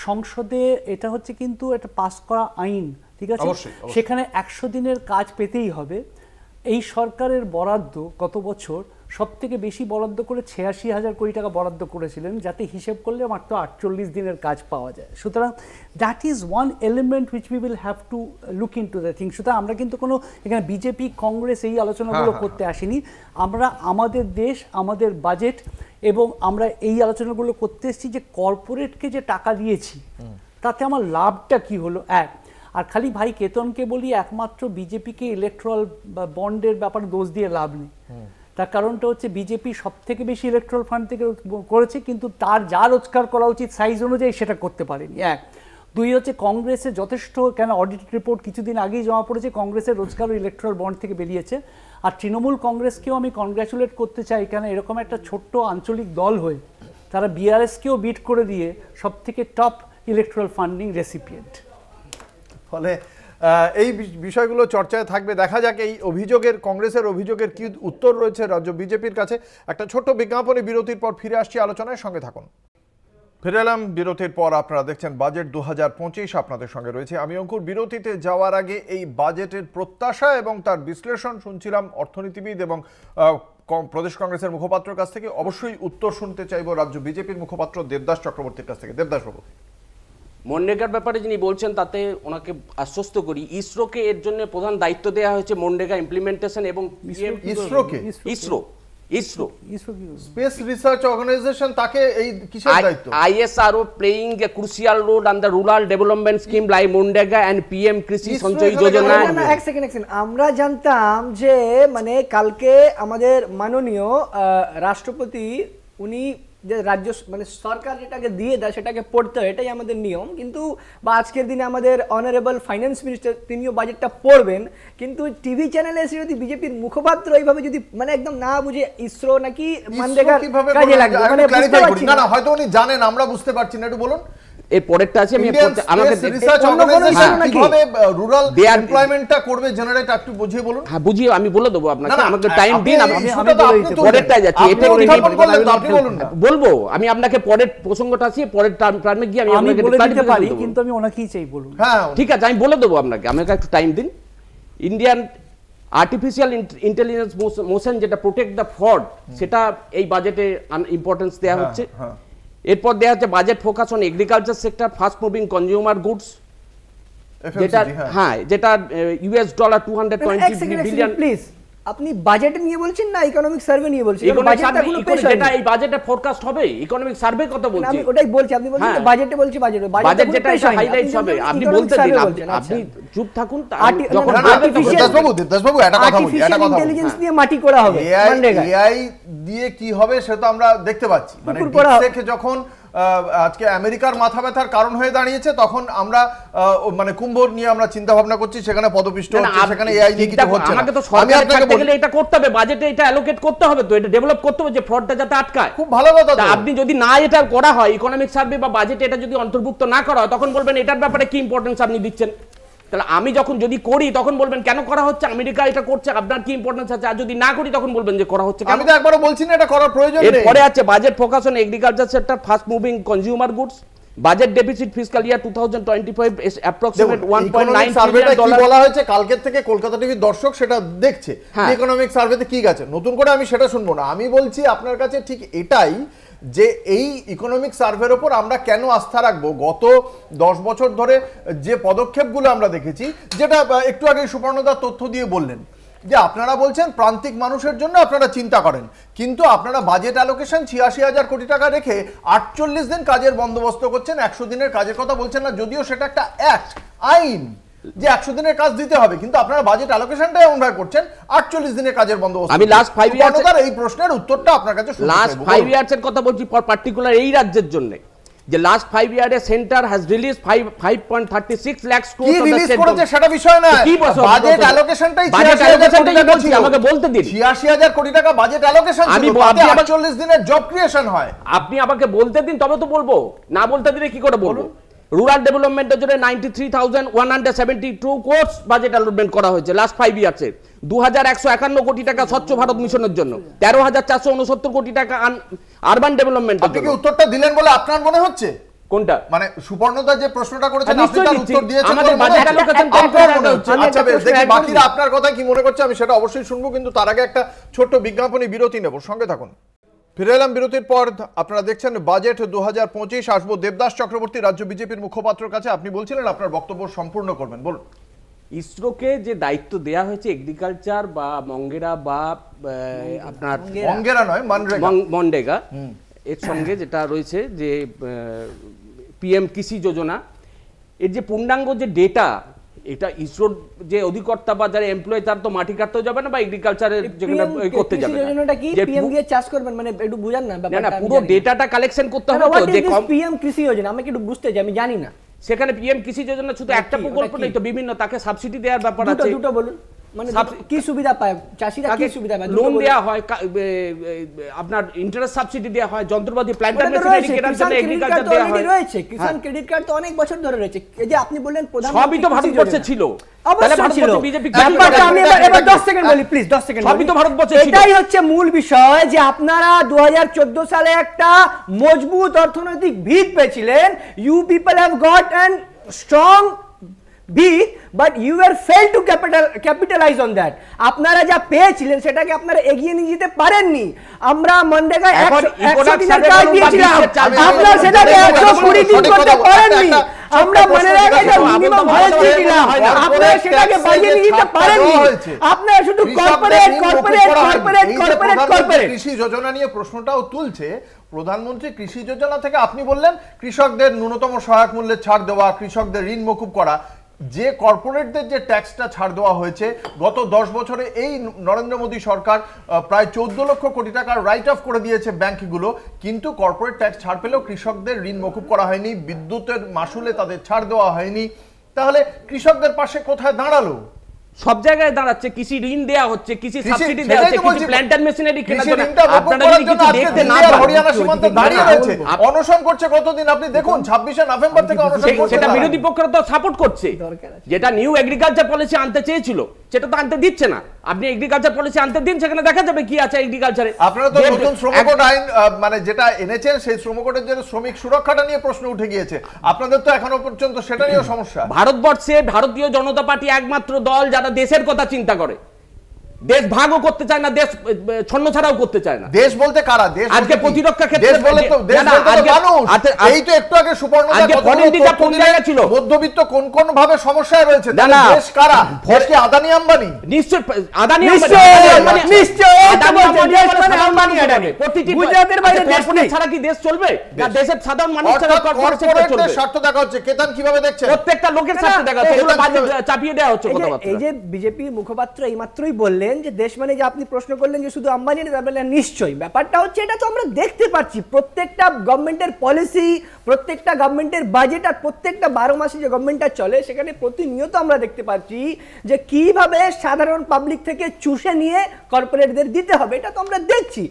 সংসদে, এটা হচ্ছে কিন্তু এটা পাস করা আইন, ঠিক আছে, সেখানে 100 দিনের কাজ পেতেই হবে। এই সরকারের বরাদ্দ গত বছর সবথেকে বেশি বরাদ্দ করে 86,000 কোটি টাকা বরাদ্দ করেছিলেন, যাতে হিসেব করলে মাত্র 48 দিনের কাজ পাওয়া যায়। সুতরাং that is one element which we will have to look into the thing. সুতরাং আমরা কিন্তু কোনো এখানে বিজেপি কংগ্রেস এই আলোচনাগুলো করতে আসিনি, আমরা আমাদের দেশ, আমাদের বাজেট, এবং আমরা এই আলোচনাগুলো করতে এসেছি যে কর্পোরেটকে যে টাকা দিয়েছি তাতে আমার লাভটা কি হলো। এক। আর খালি ভাই কেতনকে বলি, একমাত্র বিজেপিকে ইলেকট্রাল বন্ডের ব্যাপারে দোষ দিয়ে লাভ নেই। তার কারণটা হচ্ছে বিজেপি সব থেকে বেশি ইলেকট্রাল ফান্ড থেকে করেছে, কিন্তু তার যা রোজগার করা উচিত সাইজ অনুযায়ী সেটা করতে পারেনি। এক। দুই হচ্ছে কংগ্রেসের যথেষ্ট, কেন অডিট রিপোর্ট কিছুদিন আগেই জমা পড়েছে, কংগ্রেসের রোজগার ইলেকট্রাল বন্ড থেকে বেরিয়েছে। আর তৃণমূল কংগ্রেসকেও আমি কনগ্র্যাচুলেট করতে চাই, কেন এরকম একটা ছোট্ট আঞ্চলিক দল হয়ে তারা বিআরএসকেও বিট করে দিয়ে সব থেকে টপ ইলেকট্রাল ফান্ডিং রেসিপিয়েন্ট। ফলে এই বিষয়গুলো চর্চায় থাকবে। দেখা যাক এই অভিযোগের, কংগ্রেসের অভিযোগের কি উত্তর রয়েছে রাজ্য বিজেপির কাছে। একটা ছোট্ট বিজ্ঞাপনী বিরতির পর ফিরে আসছি আলোচনায়, সঙ্গে থাকুন। ফিরে এলাম বিরতির পর, আপনারা দেখছেন বাজেট 2025, আপনাদের সঙ্গে রয়েছে আমি অঙ্কুর। বিরতিতে যাওয়ার আগে এই বাজেটের প্রত্যাশা এবং তার বিশ্লেষণ শুনছিলাম অর্থনীতিবিদ এবং প্রদেশ কংগ্রেসের মুখপাত্রের কাছ থেকে। অবশ্যই উত্তর শুনতে চাইব রাজ্য বিজেপির মুখপাত্র দেবদাস চক্রবর্তীর কাছ থেকে। দেবদাস বাবু, মনরেগার ব্যাপারে যিনি বলছেন তাতে ওনাকে আশ্বস্ত করি, ইসরোকে এর জন্য প্রধান দায়িত্ব দেওয়া হয়েছে মনরেগা ইমপ্লিমেন্টেশন, এবং ইসরোকে ইসরো স্পেস রিসার্চ অর্গানাইজেশন, তাকে এই কিসের দায়িত্ব? ISRO playing a crucial role on the rural development scheme like MNREGA and PM Krishi সঞ্চয় যোজনা। এক সেকেন্ড, আমরা জানতাম যে মানে কালকে আমাদের মাননীয় রাষ্ট্রপতি উনি যে রাজ্য মানে সরকার যেটাকে দিয়ে দেয় সেটাকে পড়তে হয়, এটাই আমাদের নিয়ম। কিন্তু বা আজকের দিনে আমাদের অনারেবল ফাইন্যান্স মিনিস্টার তিনিও বাজেটটা পড়বেন, কিন্তু টিভি চ্যানেলে এসে যদি বিজেপির মুখপাত্র এইভাবে যদি মানে একদম না বুঝে ইসরো নাকি মানরেগার কাজে লাগবে, মানে বুঝতে পারছি না। হয়তো উনি জানেন, আমরা বুঝতে পারছি না, একটু বলুন। এই পরেরটা আছে, আমি আমাকে রুরাল এমপ্লয়মেন্টটা করবে জেনারেট, একটু বুঝিয়ে বলুন। হ্যাঁ বুঝিয়ে আমি বলে দেবো আপনাকে, আমাকে টাইম দিন, আমি পরেরটা যাচ্ছি। বলবো আমি আপনাকে পরের প্রসঙ্গটা আছে, পরের টার্মে গিয়ে আমি আপনাকে বলে দিতে পারি, কিন্তু আমি ওনাকেই চাই বলুন। হ্যাঁ ঠিক আছে, আমি বলে দেবো আপনাকে, আমাকে একটু টাইম দিন। ইন্ডিয়ান আর্টিফিশিয়াল ইন্টেলিজেন্স মোশন যেটা প্রোটেক্ট দ্য ফ্রড, সেটা এই বাজেটে ইম্পর্টেন্স দেওয়া হচ্ছে। এরপর দেওয়া হচ্ছে budget focus on agriculture sector, fast moving consumer goods, যেটা যেটা ইউএস ডলার 220 বিলিয়ন। প্লিজ, আপনি বাজেট নিয়ে বলছেন না ইকোনমিক সার্ভে নিয়ে বলছেন? যেটা এই বাজেটে ফোরকাস্ট হবে, ইকোনমিক সার্ভে কথা বলছি আমি, ওটাই বলছি। আপনি বলছেন বাজেটে বলছি, বাজেট যেটা হাইলাইটস হবে, আপনি বলতে দিন, আপনি চুপ থাকুন। যখন দেবদাসবাবু একটা কথা বলি, একটা কথা ইন্টেলিজেন্স দিয়ে মাটি করা হবে, এআই দিয়ে কি হবে সেটা তো আমরা দেখতে পাচ্ছি। মানে ডিপসেক যখন আজকে আমেরিকার মাথা ব্যথার কারণ হয়ে দাঁড়িয়েছে, তখন আমরা মানে কুম্ভ নিয়ে আমরা চিন্তা ভাবনা করছি, সেখানে পদপিষ্ট হচ্ছে, সেখানে এআই নিয়ে কিছু হচ্ছে না। আমাকে তো সরকার থাকতে গেলে এটা করতে হবে, বাজেটে এটা অ্যালোকেট করতে হবে, তো এটা ডেভেলপ করতে হবে যে ফ্রডটা যাতে আটকায়। খুব ভালো কথা। আপনি যদি না এটা করা হয়, ইকোনমিক সার্ভে বা বাজেটে এটা যদি অন্তর্ভুক্ত না করা হয়, তখন বলবেন এটার ব্যাপারে কি ইম্পর্টেন্স আপনি দিচ্ছেন। তাহলে আমি যখন যদি করি তখন বলবেন কেন করা হচ্ছে, আমেরিকা এটা করছে, আপনার কি ইম্পর্টেন্স আছে। আর যদি না করি তখন বলবেন যে করা হচ্ছে। আমি তো একবারও বলছি না এটা করার প্রয়োজন নেই। এরপরে আছে budget focus on agriculture sector, fast moving consumer goods, budget deficit fiscal year 2025 approximate 1.9 trillion dollar. বলা হয়েছে কালকের থেকে কলকাতা টিভির দর্শক সেটা দেখছে, ইকোনমিক সার্ভেতে কি গেছে। নতুন করে আমি সেটা শুনবো না। আমি বলছি আপনার কাছে ঠিক এটাই, যে এই ইকোনমিক সার্ভের ওপর আমরা কেন আস্থা রাখবো। গত 10 বছর ধরে যে পদক্ষেপগুলো আমরা দেখেছি, যেটা একটু আগে সুপর্ণদার তথ্য দিয়ে বললেন, যে আপনারা বলছেন প্রান্তিক মানুষের জন্য আপনারা চিন্তা করেন, কিন্তু আপনারা বাজেট অ্যালোকেশন 86,000 কোটি টাকা রেখে 48 দিন কাজের বন্দোবস্ত করছেন, 100 দিনের কাজের কথা বলছেন না। যদিও সেটা একটা অ্যাক্ট, আইন, যে 100 দিনের কাজ দিতে হবে, কিন্তু আপনারা বাজেট অ্যালোকেশনটা এমন ভাবে করছেন 48 দিনের কাজের বন্দোবস্ত। আমি লাস্ট 5 ইয়ার্স এই প্রশ্নের উত্তরটা আপনার কাছে শুনতে চাই। লাস্ট 5 ইয়ার্সের কথা বলছি, পার্টিকুলার এই রাজ্যের জন্য, যে লাস্ট 5 ইয়ারে centre has release 5.36 lakh crore কি রিলিজ করেছে সেটা বিষয় না, বাজেট অ্যালোকেশনটাই 86,000 কোটি টাকা। আমাকে বলতে দিন, 86,000 কোটি টাকা বাজেট অ্যালোকেশন ছিল, তাতে 48 দিনের জব ক্রিয়েশন হয়। আপনি আমাকে বলতে দিন, তবে তো বলবো। না বলতে দিলে কি করে বলবো? রুরাল ডেভেলপমেন্টের জন্য 93,172 কোটি বাজেট অ্যালটমেন্ট করা হয়েছে লাস্ট 5 ইয়ার্সে। 2,151 কোটি টাকা স্বচ্ছ ভারত মিশনের জন্য, 13,469 কোটি টাকা আরবান ডেভেলপমেন্ট। আপনি কি উত্তরটা দিলেন বলে আপনার মনে হচ্ছে? কোনটা? মানে সুপর্ণদা যে প্রশ্নটা করেছেন আপনি তার উত্তর দিয়েছেন। আমাদের বাজেট অ্যালোকেশন আচ্ছা বেশ, দেখি বাকিরা আপনার কথা কি মনে করছে, আমি সেটা অবশ্যই শুনবো, কিন্তু তার আগে একটা ছোট্ট বিজ্ঞাপনী বিরতি নেব, সঙ্গে থাকুন। ফিরে এলাম বিরতির পর। আপনারা দেখছেন বাজেট 2025। আসবো দেবদাস চক্রবর্তী, রাজ্য বিজেপির মুখপাত্রের কাছে। আপনি বলছিলেন আপনার বক্তব্য সম্পূর্ণ করবেন, বলুন। ইসরোকে যে দায়িত্ব দেয়া হয়েছে এগ্রিকালচার বা মঙ্গেরা বা আপনার মঙ্গেরা নয় মনরেগা, এর সঙ্গে যেটা রয়েছে যে পিএম কৃষি যোজনা, এর যে পূর্ণাঙ্গ যে ডেটা, এটা ইসরোর যে অধিকর্তা বা যারা এমপ্লয়ি তার তো মাটি কাটতে যাবে না বা এগ্রিকালচারের যেখানে করতে যাবে না। যোজনাটা কি পিএম দিয়ে চাষ করবেন, মানে একটু বুঝান না ব্যাপারটা। না, পুরো ডেটাটা কালেকশন করতে হবে তো, যে পিএম কৃষি যোজনা আমাকে একটু বুঝতে চাই, আমি জানি না। সেখানে পিএম কৃষি যোজনা শুধু একটা প্রকল্প নেই তো, বিভিন্ন, তাকে সাবসিডি দেওয়ার ব্যাপার আছে। দুটো বলুন, মানে কি সুবিধা পায় চাষিরা, কি সুবিধা পায়? লোন দেয়া হয়, আপনার ইন্টারেস্ট সাবসিডি দেয়া হয়, যন্ত্রপাতি প্ল্যান্টার মেশিনারি কেনার জন্য এগ্রিকালচার দেয়া হয়। রয়েছে কিষান ক্রেডিট কার্ড তো অনেক বছর ধরে রয়েছে। এই যে আপনি বললেন প্রধানমন্ত্রী, সবই তো ভারতবর্ষে ছিল। তাহলে ভারতবর্ষে বিজেপি আমি এবার 10 সেকেন্ড বলি প্লিজ, 10 সেকেন্ড। সবই তো ভারতবর্ষে ছিল। এটাই হচ্ছে মূল বিষয়, যে আপনারা 2014 সালে একটা মজবুত অর্থনৈতিক ভিত পেয়েছিলেন। You people have got an strong big, but you were failed to capitalize on that. আপনারা যা পেয়েছিলেন সেটাকে আপনারা এগিয়ে নিয়ে যেতে পারেননি। আমরা মনরেগা 100 দিনের কাজ দিয়েছিলাম, আপনারা সেটাকে 120 দিন করতে পারেননি। আমরা মনরেগাকে মিনিমাম ওয়েজ দিয়েছিলাম, আপনারা সেটাকে বাজিয়ে নিয়ে যেতে পারেননি। আপনারা শুধু কর্পোরেট। কৃষি যোজনা নিয়ে প্রশ্নটাও তুলছে প্রধানমন্ত্রী। কৃষি যোজনা থেকে আপনি বললেন কৃষকদের ন্যূনতম সহায়ক মূল্যে ছাড় দেওয়া, কৃষকদের ঋণ মকুব করা, যে কর্পোরেটদের যে ট্যাক্সটা ছাড় দেওয়া হয়েছে গত 10 বছরে এই নরেন্দ্র মোদী সরকার প্রায় 14 লক্ষ কোটি টাকার রাইট অফ করে দিয়েছে ব্যাংকগুলো, কিন্তু কর্পোরেট ট্যাক্স ছাড় পেলেও কৃষকদের ঋণ মকুব করা হয়নি, বিদ্যুতের মাসুলে তাদের ছাড় দেওয়া হয়নি। তাহলে কৃষকদের পাশে কোথায় দাঁড়ালো? সব জায়গায় দাঁড়াচ্ছে, কৃষি ঋণ দেয়া হচ্ছে, কৃষি সাবসিডি দেয়া হচ্ছে, কৃষি প্ল্যান্টার মেশিনারি কেনার জন্য। আপনারা যদি কিছু দেখতে না পান, হরিয়ানা সীমান্তে দাঁড়িয়ে রয়েছে, অনশন করছে কতদিন আপনি দেখুন, 26শে নভেম্বর থেকে অনশন করছে। সেটা বিরোধী পক্ষরা তো সাপোর্ট করছে, যেটা নিউ এগ্রিকালচার পলিসি আনতে চেয়েছিল সেটা তো আনতে দিচ্ছে না। আপনি এগ্রিকালচার পলিসি আনতে দিন, সেখানে দেখা যাবে কি আছে এগ্রিকালচারে। আপনারা তো নতুন শ্রম কোড আইন মানে যেটা এনেছেন, সেই শ্রম কোডের জন্য শ্রমিক সুরক্ষাটা নিয়ে প্রশ্ন উঠে গিয়েছে, আপনাদের তো এখনো পর্যন্ত সেটা নিয়েও সমস্যা। ভারতবর্ষে ভারতীয় জনতা পার্টি একমাত্র দল যারা দেশের কথা চিন্তা করে, দেশ ভাগও করতে চায় না, দেশ ছন্নছাড়াও করতে চায় না। দেশ বলতে কারা? দেশ আজকে প্রতিরক্ষা ক্ষেত্রে দেশ বলে তো মানুষ। এই তো একটু আগে ছিল মধ্যবিত্ত কোন কোন ভাবে সমস্যায় রয়েছে। দেশ কারা? দেশ কি আদানি আম্বানি? নিশ্চয় আদানি গুজরাটের বাইরে দেশ নেই। ছাড়া কি দেশ চলবে? না দেশের সাধারণ মানুষ ছাড়া কর্পোরেটের স্বার্থ দেখা হচ্ছে। কেতান কিভাবে দেখছেন? প্রত্যেকটা লোকের স্বার্থ দেখা হচ্ছে, এগুলো চাপিয়ে দেওয়া হচ্ছে কথাবার্তা। এই যে বিজেপি মুখপাত্র এইমাত্রই বললেন যে দেশ মানে যে আপনি প্রশ্ন করলেন যে শুধু আম্বানি না, নিশ্চয়ই ব্যাপারটা হচ্ছে এটা তো আমরা দেখতে পাচ্ছি প্রত্যেকটা গভর্নমেন্টের পলিসি, প্রত্যেকটা গভর্নমেন্টের বাজেট আর প্রত্যেকটা 12 মাসে যে গভর্নমেন্টটা চলে সেখানে প্রতিনিয়ত আমরা দেখতে পাচ্ছি যে কিভাবে সাধারণ পাবলিক থেকে চুষে নিয়ে কর্পোরেটদের দিতে হবে। এটা তো আমরা দেখছি,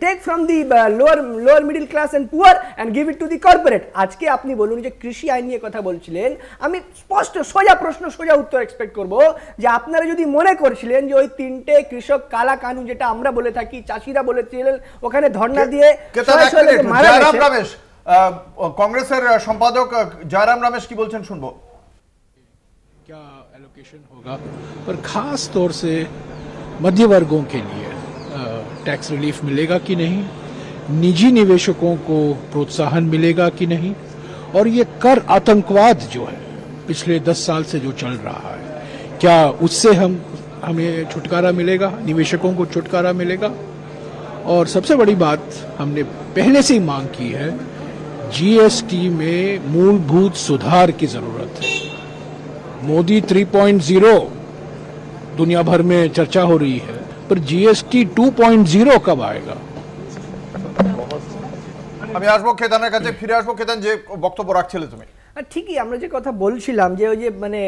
take from the lower middle class and poor and give it to the corporate. আজকে আপনি বলুন যে কৃষি আইন নিয়ে কথা বলছিলেন, আমি স্পষ্ট সোজা প্রশ্ন সোজা উত্তর এক্সপেক্ট করব যে আপনারা যদি মনে করছিলেন যে ওই 3টে কৃষক কালা কানুন যেটা আমরা বলে থাকি, চাষিরা বলেছিলেন ওখানে ধর্ণা দিয়ে জয়রাম রমেশ, কংগ্রেসের সম্পাদক জয়রাম রমেশ কি বলছেন শুনবো। क्या एलोकेशन होगा और खास तौर से मध्य वर्गों के लिए टैक्स रिलीफ मिलेगा कि नहीं, निजी निवेशकों को प्रोत्साहन मिलेगा कि नहीं, और ये कर आतंकवाद जो है पिछले 10 साल से जो चल रहा है, क्या उससे हमें छुटकारा मिलेगा, निवेशकों को छुटकारा मिलेगा। और सबसे बड़ी बात हमने पहले से ही मांग की है, जीएसटी में मूलभूत सुधार की जरूरत है। मोदी 3.0 दुनिया भर में चर्चा हो रही है, पर जीएसटी 2.0 कब आएगा? আমি আসবো কেতানের কাছে, ফিরে আসবো। কেতান, যে বক্তব্য রাখছিলে তুমি। ঠিকই আমরা যে কথা বলছিলাম যে ওই যে মানে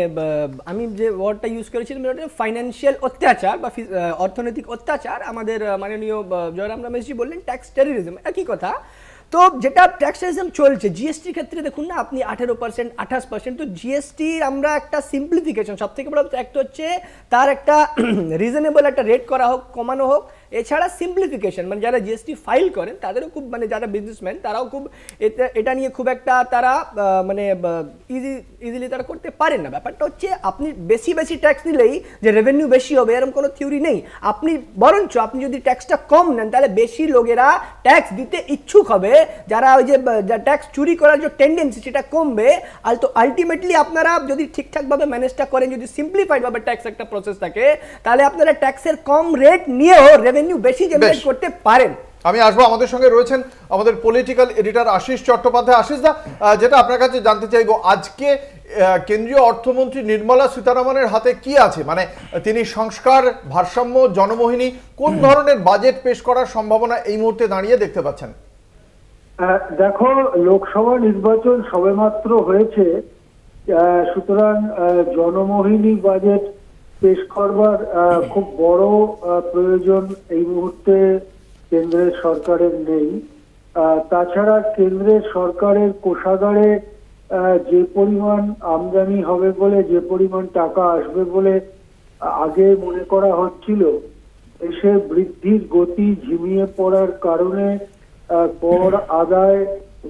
আমি যে ওয়ার্ডটা ইউজ করেছিলাম ওটা ফাইন্যান্সিয়াল অত্যাচার বা অর্থনৈতিক অত্যাচার। আমাদের মাননীয় জয়রাম রমেশজি বললেন ট্যাক্স টেররিজম, একই কথা। তো যেটা ট্যাক্সেশন চলছে জিএসটির ক্ষেত্রে দেখুন না আপনি 18%, 28%, তো জিএসটির আমরা একটা সিম্পলিফিকেশন, সব থেকে বড় একটা হচ্ছে তার একটা রিজনেবল একটা রেট করা হোক, কমানো হোক। এছাড়া সিম্পলিফিকেশন মানে যারা জিএসটি ফাইল করেন তাদেরও খুব মানে যারা বিজনেসম্যান তারাও খুব এটা নিয়ে খুব একটা তারা মানে ইজিলি তারা করতে পারেন না। ব্যাপারটা হচ্ছে আপনি বেশি বেশি ট্যাক্স নিলেই যে রেভিনিউ বেশি হবে এরকম কোনো থিওরি নেই। আপনি বরঞ্চ আপনি যদি ট্যাক্সটা কম নেন তাহলে বেশি লোকেরা ট্যাক্স দিতে ইচ্ছুক হবে, যারা ওই যে ট্যাক্স চুরি করার যে টেন্ডেন্সি সেটা কমবে। আর তো আলটিমেটলি আপনারা যদি ঠিকঠাকভাবে ম্যানেজটা করেন, যদি সিম্পলিফাইড ভাবে ট্যাক্স একটা প্রসেস থাকে, তাহলে আপনারা ট্যাক্সের কম রেট নিয়েও রেভিনিউ বেশি জেনারেট করতে পারেন। আমি আসবো, আমাদের সঙ্গে রয়েছেন আমাদের পলিটিক্যাল এডিটর আশিস চট্টোপাধ্যায়। আশিস দা, যেটা আপনার কাছে জানতে চাইবো, আজকে কেন্দ্রীয় অর্থমন্ত্রী নির্মলা সীতারামনের হাতে কি আছে? মানে তিনি সংস্কার, ভারসাম্য, জনমোহিনী, কোন ধরনের বাজেট পেশ করার সম্ভাবনা এই মুহূর্তে দাঁড়িয়ে দেখতে পাচ্ছেন? দেখো, লোকসভা নির্বাচন সবেমাত্র হয়েছে, সুতরাং জনমোহিনী বাজেট পেশ করবার খুব বড় প্রয়োজন এই মুহূর্তে কেন্দ্রের সরকারের নেই। তাছাড়া কেন্দ্রের সরকারের কোষাগারে যে পরিমাণ আমদানি হবে বলে, যে পরিমাণ টাকা আসবে বলে আগে মনে করা হচ্ছিল, এসে বৃদ্ধির গতি ঝিমিয়ে পড়ার কারণে কর আদায়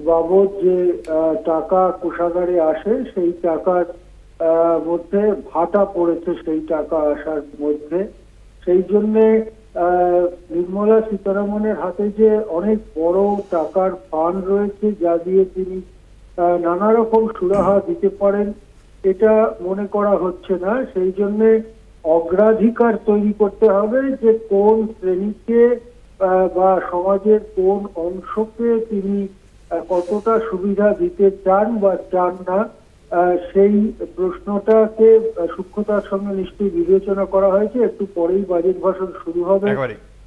বাবদ যে টাকা কোষাগারে আসে সেই টাকার মধ্যে ভাটা পড়েছে, সেই টাকা আসার মধ্যে। সেই জন্যে নির্মলা সীতারামনের হাতে যে অনেক বড় টাকার ফান্ড রয়েছে যা দিয়ে তিনি নানা রকম সুরাহা দিতে পারেন, এটা মনে করা হচ্ছে না। সেই জন্য অগ্রাধিকার তৈরি করতে হবে যে কোন শ্রেণীকে বা সমাজের কোন অংশকে তিনি কতটা সুবিধা দিতে চান বা চান না, সেই প্রশ্নটাকে সূক্ষ্মতার সঙ্গে নিশ্চয়ই বিবেচনা করা হয়েছে। একটু পরেই বাজেট ভাষণ শুরু হবে,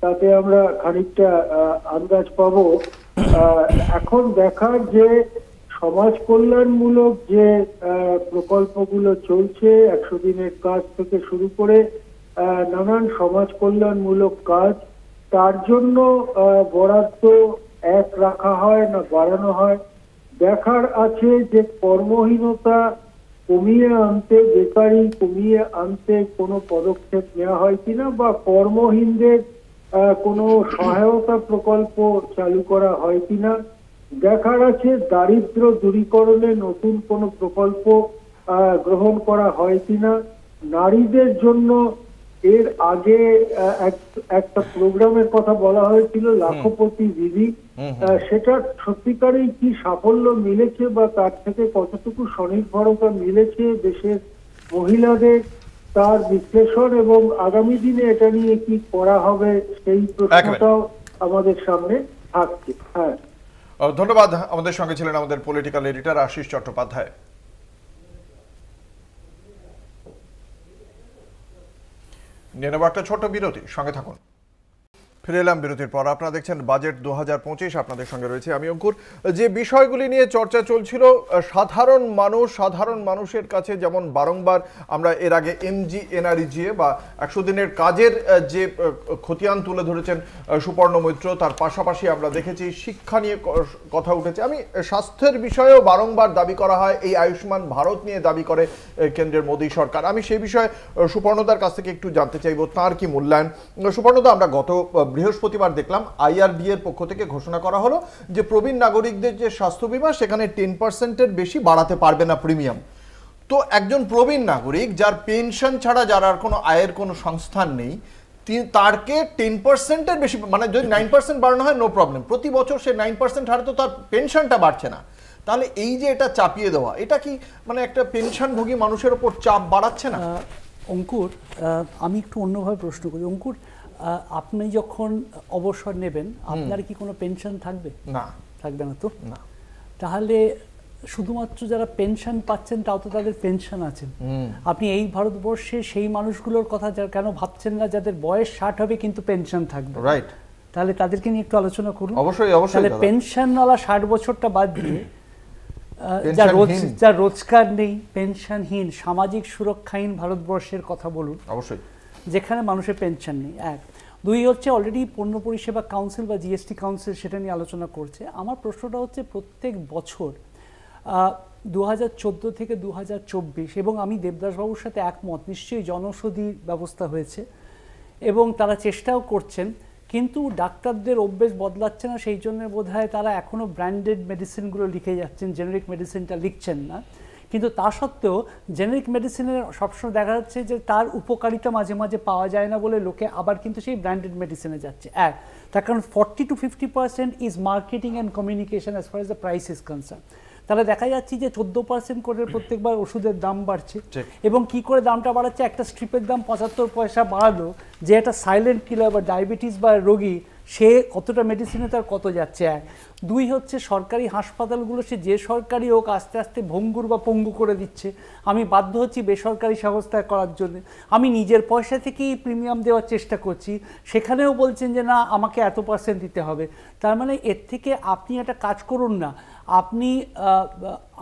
তাতে আমরা খানিকটা আন্দাজ পাবো। এখন দেখার যে সমাজ কল্যাণমূলক যে প্রকল্পগুলো চলছে, 100 দিনের কাজ থেকে শুরু করে নানান সমাজ কল্যাণমূলক কাজ, তার জন্য বরাদ্দ এক রাখা হয় না বাড়ানো হয়। দেখার আছে যে কর্মহীনতা কমিয়ে আনতে, বেকারি কমিয়ে আনতে কোনো পদক্ষেপ নেওয়া হয় কিনা, বা কর্মহীনদের কোনো সহায়তা প্রকল্প চালু করা হয় কিনা। দেখার আছে দারিদ্র দূরীকরণে নতুন কোনো প্রকল্প গ্রহণ করা হয় কিনা। নারীদের জন্য এর আগে একটা প্রোগ্রামের কথা বলা হয়েছিল লাখপতি দিদি, সেটা সত্যিকারেই কি সাফল্য মিলেছে বা তার থেকে কতটুকু স্বনির্ভরতা মিলেছে দেশের মহিলাদের, তার বিশ্লেষণ এবং আগামী দিনে এটা নিয়ে কি করা হবে সেই প্রশ্নটাও আমাদের সামনে থাকছে। হ্যাঁ, ধন্যবাদ। আমাদের সঙ্গে ছিলেন আমাদের পলিটিক্যাল এডিটর আশিস চট্টোপাধ্যায়। নিয়ে নেব একটা ছোট্ট বিরতি, সঙ্গে থাকুন। ফিরে এলাম বিরতির পর। আপনারা দেখছেন বাজেট 2025, আপনাদের সঙ্গে রয়েছে আমি অঙ্কুর। যে বিষয়গুলি নিয়ে চর্চা চলছিল, সাধারণ মানুষের কাছে যেমন বারংবার আমরা এর আগে MGNREGA বা 100 দিনের কাজের যে খতিয়ান তুলে ধরেছেন সুপর্ণ মৈত্র, তার পাশাপাশি আমরা দেখেছি শিক্ষা নিয়ে কথা উঠেছে। আমি স্বাস্থ্যের বিষয়েও বারংবার দাবি করা হয়, এই আয়ুষ্মান ভারত নিয়ে দাবি করে কেন্দ্রের মোদী সরকার। আমি সেই বিষয়ে সুপর্ণদার কাছ থেকে একটু জানতে চাইব তার কি মূল্যায়ন। সুপর্ণদা, আমরা গত বৃহস্পতিবার দেখলাম IRDA এর পক্ষ থেকে ঘোষণা করা হলো যে প্রবীণ নাগরিকদের যে স্বাস্থ্য বীমা সেখানে 10%-এর বেশি বাড়াতে পারবে না প্রিমিয়াম। তো একজন প্রবীণ নাগরিক যার পেনশন ছাড়া যার আর কোনো আয়ের কোনো সংস্থান নেই, তারকে 10%-এর বেশি, মানে যদি 9% বাড়ানো হয় নো প্রবলেম, প্রতি বছর সে 9% হারে তো তার পেনশনটা বাড়ছে না। তাহলে এই যে এটা চাপিয়ে দেওয়া, এটা কি মানে একটা পেনশনভোগী মানুষের ওপর চাপ বাড়াচ্ছে না? অঙ্কুর, আমি একটু অন্যভাবে প্রশ্ন করি। অঙ্কুর, আপনি যখন অবসর নেবেন আপনার কি কোনো পেনশন থাকবে? না, থাকবে না। তো না, তাহলে শুধুমাত্র যারা পেনশন পাচ্ছেন তাও তো তাদের পেনশন আছে। আপনি এই ভারতবর্ষে সেই মানুষগুলোর কথা কেন ভাবছেন না যাদের বয়স 60 হবে কিন্তু পেনশন থাকবে? রাইট। তাহলে তাদেরকে নিয়ে একটু আলোচনা করুন। অবশ্যই। তাহলে পেনশনওয়ালা 60 বছরটা বাদ দিয়ে যার রোজগার নেই, পেনশনহীন, সামাজিক সুরক্ষাহীন ভারতবর্ষের কথা বলুন, অবশ্যই, যেখানে মানুষের পেনশন নেই। 1, 2 হচ্ছে অলরেডি পণ্য পরিষেবা কাউন্সিল বা GST কাউন্সিল সেটা নিয়ে আলোচনা করছে। আমার প্রশ্নটা হচ্ছে প্রত্যেক বছর 2014 থেকে 2024, এবং আমি দেবদাসবাবুর সাথে একমত, নিশ্চয়ই জনৌষধি ব্যবস্থা হয়েছে এবং তারা চেষ্টাও করছেন, কিন্তু ডাক্তারদের অভ্যেস বদলাচ্ছে না, সেই জন্য বোধহয় তারা এখনও ব্র্যান্ডেড মেডিসিনগুলো লিখে যাচ্ছেন, জেনারিক মেডিসিনটা লিখছেন না। কিন্তু তা সত্ত্বেও জেনারিক মেডিসিনের সবসময় দেখা যাচ্ছে যে তার উপকারিতা মাঝে মাঝে পাওয়া যায় না বলে লোকে আবার কিন্তু সেই ব্র্যান্ডেড মেডিসিনে যাচ্ছে। তার কারণ 40 to 50% is marketing and communication as far as the price is concern. তাহলে দেখা যাচ্ছে যে 14% করে প্রত্যেকবার ওষুধের দাম বাড়ছে, এবং কি করে দামটা বাড়াচ্ছে, একটা স্ট্রিপের দাম 75 পয়সা বাড়ালো, যে একটা সাইলেন্ট কিলার বা ডায়াবেটিস বা রোগী সে কতটা মেডিসিনে তার কত যাচ্ছে। 2 হচ্ছে সরকারি হাসপাতালগুলো সে যে সরকারি হোক আস্তে আস্তে ভঙ্গুর বা পঙ্গু করে দিচ্ছে। আমি বাধ্য হচ্ছি বেসরকারি সংস্থায় করার জন্য, আমি নিজের পয়সা থেকেই প্রিমিয়াম দেওয়ার চেষ্টা করছি, সেখানেও বলছেন যে না আমাকে এত % দিতে হবে। তার মানে এর থেকে আপনি একটা কাজ করুন না, আপনি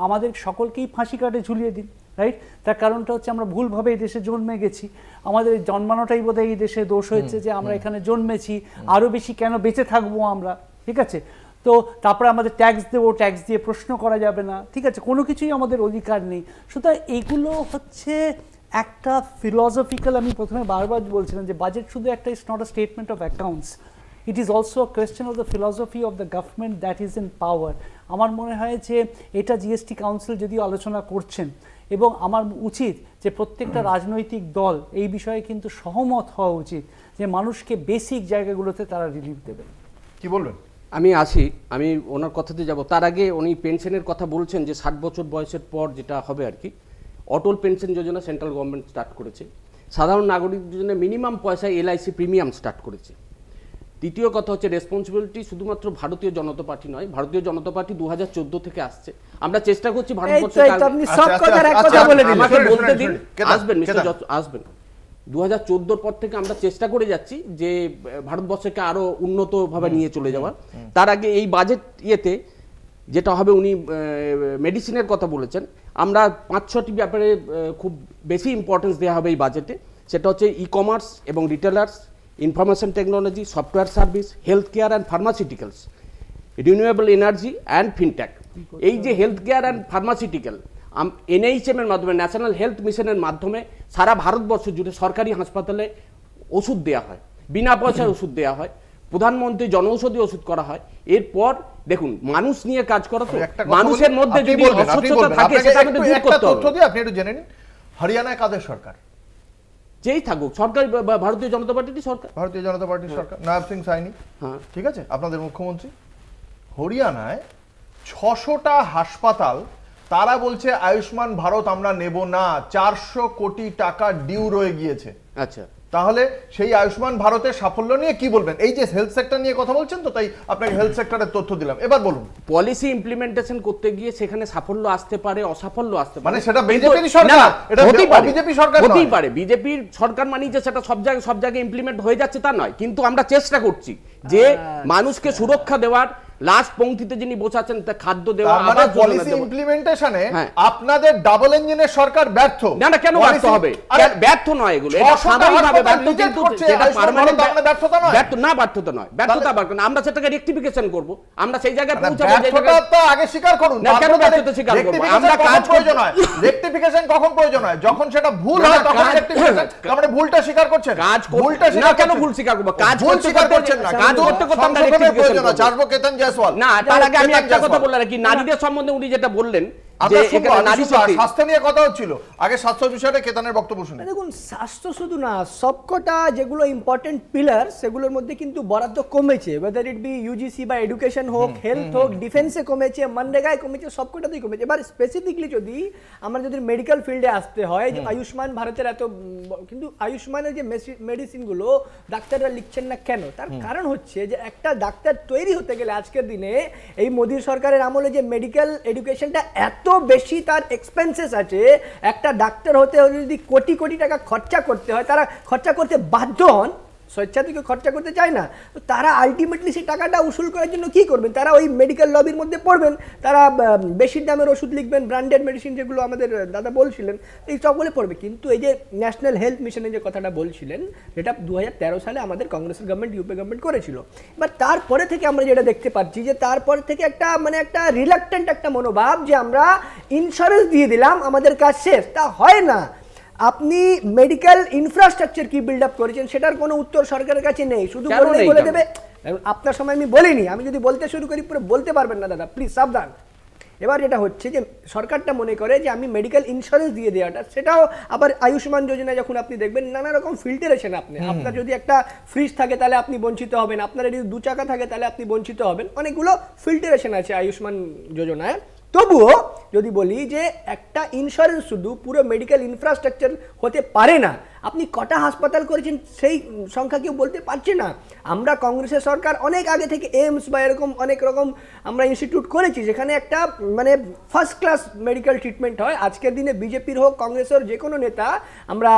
আমাদের সকলকেই ফাঁসি কাটে ঝুলিয়ে দিন, রাইট? তার কারণটা হচ্ছে আমরা ভুলভাবে এই দেশে জন্মে গেছি, আমাদের জন্মানোটাই বোধহয় এই দেশে দোষ হয়েছে যে আমরা এখানে জন্মেছি, আরও বেশি কেন বেঁচে থাকবো আমরা, ঠিক আছে? তো তারপরে আমাদের ট্যাক্স দেবো, ট্যাক্স দিয়ে প্রশ্ন করা যাবে না, ঠিক আছে? কোনো কিছুই আমাদের অধিকার নেই। সুতরাং এইগুলো হচ্ছে একটা ফিলসফিক্যাল, আমি প্রথমে বারবার বলছিলাম যে বাজেট শুধু একটা is not a statement of accounts, it is also a question of the philosophy of the government that is in পাওয়ার। আমার মনে হয় যে এটা GST কাউন্সিল যদিও আলোচনা করছেন, এবং আমার উচিত যে প্রত্যেকটা রাজনৈতিক দল এই বিষয়ে কিন্তু সহমত হওয়া উচিত যে মানুষকে বেসিক জায়গাগুলোতে তারা রিলিফ দেবে। কি বলবেন? আমি ওনার কথাতে যাব। তার আগে উনি পেনশনের কথা বলছেন যে 60 বছর বয়সের পর যেটা হবে আর কি, অটল পেনশন যোজনা সেন্ট্রাল গভর্নমেন্ট স্টার্ট করেছে, সাধারণ নাগরিকদের জন্য মিনিমাম পয়সায় LIC প্রিমিয়াম স্টার্ট করেছে। দ্বিতীয় কথা হচ্ছে রেসপন্সিবিলিটি শুধুমাত্র ভারতীয় জনতা পার্টি নয়, ভারতীয় জনতা পার্টি 2014 থেকে আসছে। আমরা চেষ্টা করছি ভারতবর্ষে, আমাকে বলতে দিন, আসবেন মিস্টার আসবেন, 2014 পর থেকে আমরা চেষ্টা করে যাচ্ছি যে ভারতবর্ষকে আরো উন্নতভাবে নিয়ে চলে যাওয়ার। তার আগে এই বাজেট ইয়েতে যেটা হবে, উনি মেডিসিনের কথা বলেছেন, আমরা 5-6টি ব্যাপারে খুব বেশি ইম্পর্টেন্স দেওয়া হবে এই বাজেটে। সেটা হচ্ছে ই-কমার্স এবং retailers, information technology, software service, health care and pharmaceuticals, renewable energy and fintech. এই যে health care and pharmaceutical, NHM এর মাধ্যমে, ন্যাশনাল হেলথ মিশনের মাধ্যমে সারা ভারতবর্ষ জুড়ে সরকারি হাসপাতালে ওষুধ দেওয়া হয়, বিনা পয়সায় ওষুধ দেওয়া হয়, প্রধানমন্ত্রী জনঔষধি ওষুধ করা হয়। এরপর দেখুন, মানুষ নিয়ে কাজ করা, তো মানুষের মধ্যে যদি অস্বচ্ছতা থাকে সেটা আমাদের দূর করতে হবে। আপনি একটু জেনে নিন, হরিয়ানায় কাদের সরকার? যেই থাকুক সরকার, ভারতীয় জনতা পার্টির সরকার, ভারতীয় জনতা পার্টির সরকার, নবাব সিং সাইনি, হ্যাঁ ঠিক আছে, আপনাদের মুখ্যমন্ত্রী। হরিয়ানায় 600টা হাসপাতাল, তারা বলছে আয়ুষ্মান ভারত আমরা নেব না, 400 কোটি টাকা ডিউ রয়ে গিয়েছে। আচ্ছা, তাহলে সেই আয়ুষ্মান ভারতের সাফল্য নিয়ে কি বলবেন? এই যে হেলথ সেক্টর নিয়ে কথা বলছেন, তো তাই আপনাকে হেলথ সেক্টরের তথ্য দিলাম, এবার বলুন। পলিসি ইমপ্লিমেন্টেশন করতে গিয়ে সেখানে সাফল্য আসতে পারে, অসাফল্য আসতে পারে, মানে সেটা বিজেপির সরকার, এটা বিজেপি সরকার হতেই পারে। বিজেপির সরকার মানে যে সেটা সব জায়গায় ইমপ্লিমেন্ট হয়ে যাচ্ছে তা নয়, কিন্তু আমরা চেষ্টা করছি যে মানুষকে সুরক্ষা দেওয়ার, লাস্ট পংক্তিতে যিনি বসাচ্ছেন তা খাদ্য দেওয়া, মানে পলিসি ইমপ্লিমেন্টেশনে আপনাদের ডাবল ইঞ্জিনের সরকার ব্যর্থ। না না, কেন ব্যর্থ হবে? ব্যর্থ নয় এগুলো, এটা স্বাভাবিকভাবে ব্যর্থ, কিন্তু যেটা পার্মানেন্ট ব্যর্থতা নয়, ব্যর্থতা নয়, ব্যর্থতা বাড়বে না। আমরা সেটাকে রেকটিফিকেশন করব, আমরা সেই জায়গায় পৌঁছাবো। ব্যর্থতা আগে স্বীকার করুন। না, কেন ব্যর্থতা স্বীকার করব? আমরা কাজ প্রয়োজন হয়, রেকটিফিকেশন কখন প্রয়োজন হয়? যখন সেটা ভুল হয় তখন রেকটিফিকেশন। আমরা ভুলটা স্বীকার করছেন, কাজ ভুলটা না, কেন ভুল স্বীকার করব? কাজ স্বীকার করছেন না, কাজ করতে করতে আমরা রেকটিফিকেশন করব। চারবো কেতন জয়সওয়াল না, তার আগে আমি একটা কথা বললাম কি, নারীদের সম্বন্ধে উনি যেটা বললেন যে এখানে নারী শক্তি, স্বাস্থ্য নিয়ে কথা হচ্ছিল, আগে স্বাস্থ্য বিষয়টা কেতনের বক্তব্য শুনে। দেখুন, স্বাস্থ্য শুধু না, সবকটা যেগুলো ইম্পর্টেন্ট পিলার সেগুলোর মধ্যে কিন্তু বরাদ্দ কমেছে, ওয়েদার ইট বি ইউজিসি বা এডুকেশন হোক, হেলথ হোক, ডিফেন্সে কমেছে, মনরেগায় কমেছে, সবকটাতেই কমেছে। এবার স্পেসিফিকলি যদি আমরা যদি মেডিকেল ফিল্ডে আসতে হয়, যে আয়ুষ্মান ভারতের এত, কিন্তু আয়ুষ্মানের যে মেডিসিনগুলো ডাক্তাররা লিখছেন না কেন? তার কারণ হচ্ছে যে একটা ডাক্তার তৈরি হতে গেলে আজকের দিনে এই মোদী সরকারের আমলে যে মেডিকেল এডুকেশনটা এত বেশি তার এক্সপেন্সেস আছে, একটা ডাক্তার হতে হলে যদি কোটি কোটি টাকা খরচা করতে হয়, তারা খরচা করতে বাধ্য হন, স্বেচ্ছা থেকে খরচা করতে চায় না, তো তারা আলটিমেটলি সেই টাকাটা উসুল করার জন্য কি করবেন? তারা ওই মেডিকেল লবির মধ্যে পড়বেন, তারা বেশি দামের ওষুধ লিখবেন, ব্র্যান্ডেড মেডিসিন, যেগুলো আমাদের দাদা বলছিলেন, এই সবগুলো পড়বে। কিন্তু এই যে ন্যাশনাল হেলথ মিশনের যে কথাটা বলছিলেন, যেটা 2013 সালে আমাদের কংগ্রেসের গভর্নমেন্ট, ইউপি গভর্নমেন্ট করেছিল, এবার তারপরে থেকে আমরা যেটা দেখতে পাচ্ছি যে তারপরে থেকে একটা মানে একটা রিলাক্টেন্ট একটা মনোভাব, যে আমরা ইন্স্যুরেন্স দিয়ে দিলাম, আমাদের কাজ শেষ। তা হয় না। আপনি মেডিকেল ইনফ্রাস্ট্রাকচার কি বিল্ড আপ করেছেন সেটার কোনো উত্তর সরকারের কাছে নেই, শুধু বলে দেবে। আপনার সময় আমি বলিনি, আমি যদি বলতে শুরু করি পুরো বলতে পারবেন না দাদা, প্লিজ সাবধান। এবার যেটা হচ্ছে যে সরকারটা মনে করে যে আমি মেডিকেল ইন্স্যুরেন্স দিয়ে দেওয়াটা, সেটাও আবার আয়ুষ্মান যোজনা যখন আপনি দেখবেন নানা রকম ফিল্টারেশন, আপনার যদি একটা ফ্রিজ থাকে তাহলে আপনি বঞ্চিত হবেন, আপনার যদি 2 চাকা থাকে তাহলে আপনি বঞ্চিত হবেন, অনেকগুলো ফিল্টারেশন আছে আয়ুষ্মান যোজনায়। তবুও যদি বলি যে একটা ইন্স্যুরেন্স শুধু পুরো মেডিকেল ইনফ্রাস্ট্রাকচার হতে পারে না, আপনি কটা হাসপাতাল করেছেন সেই সংখ্যা কেউ বলতে পারছে না। আমরা কংগ্রেসের সরকার অনেক আগে থেকে এইমস বা এরকম অনেক রকম আমরা ইনস্টিটিউট করেছি, যেখানে একটা মানে ফার্স্ট ক্লাস মেডিকেল ট্রিটমেন্ট হয়। আজকের দিনে বিজেপির হোক কংগ্রেসের যে কোনো নেতা আমরা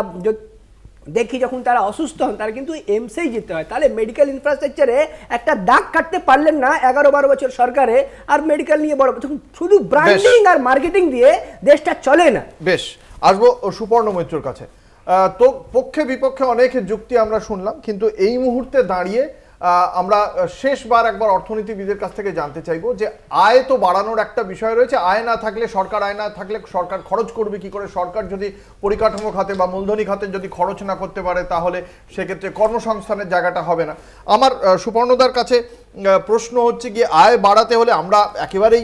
দেখি যখন তারা অসুস্থ হন, তারা কিন্তু এমসেই যেতে হয়। তাহলে মেডিকেল ইনফ্রাস্ট্রাকচারে একটা দাগ কাটতে পারলেন না 11-12 বছর সরকারে, আর মেডিকেল নিয়ে বড় শুধু ব্র্যান্ডিং আর মার্কেটিং দিয়ে দেশটা চলে না। বেশ, আসবো সুপর্ণ মৈত্রর কাছে। তো পক্ষে বিপক্ষে অনেক যুক্তি আমরা শুনলাম, কিন্তু এই মুহূর্তে দাঁড়িয়ে আমরা শেষবার একবার অর্থনীতিবিদের কাছ থেকে জানতে চাইবো যে আয় তো বাড়ানোর একটা বিষয় রয়েছে, আয় না থাকলে সরকার, আয় না থাকলে সরকার খরচ করবে কি করে? সরকার যদি পরিকাঠামো খাতে বা মূলধনী খাতে যদি খরচ না করতে পারে, তাহলে সেক্ষেত্রে কর্মসংস্থানের জায়গাটা হবে না। আমার সুপর্ণদার কাছে প্রশ্ন হচ্ছে গিয়ে, আয় বাড়াতে হলে আমরা একেবারেই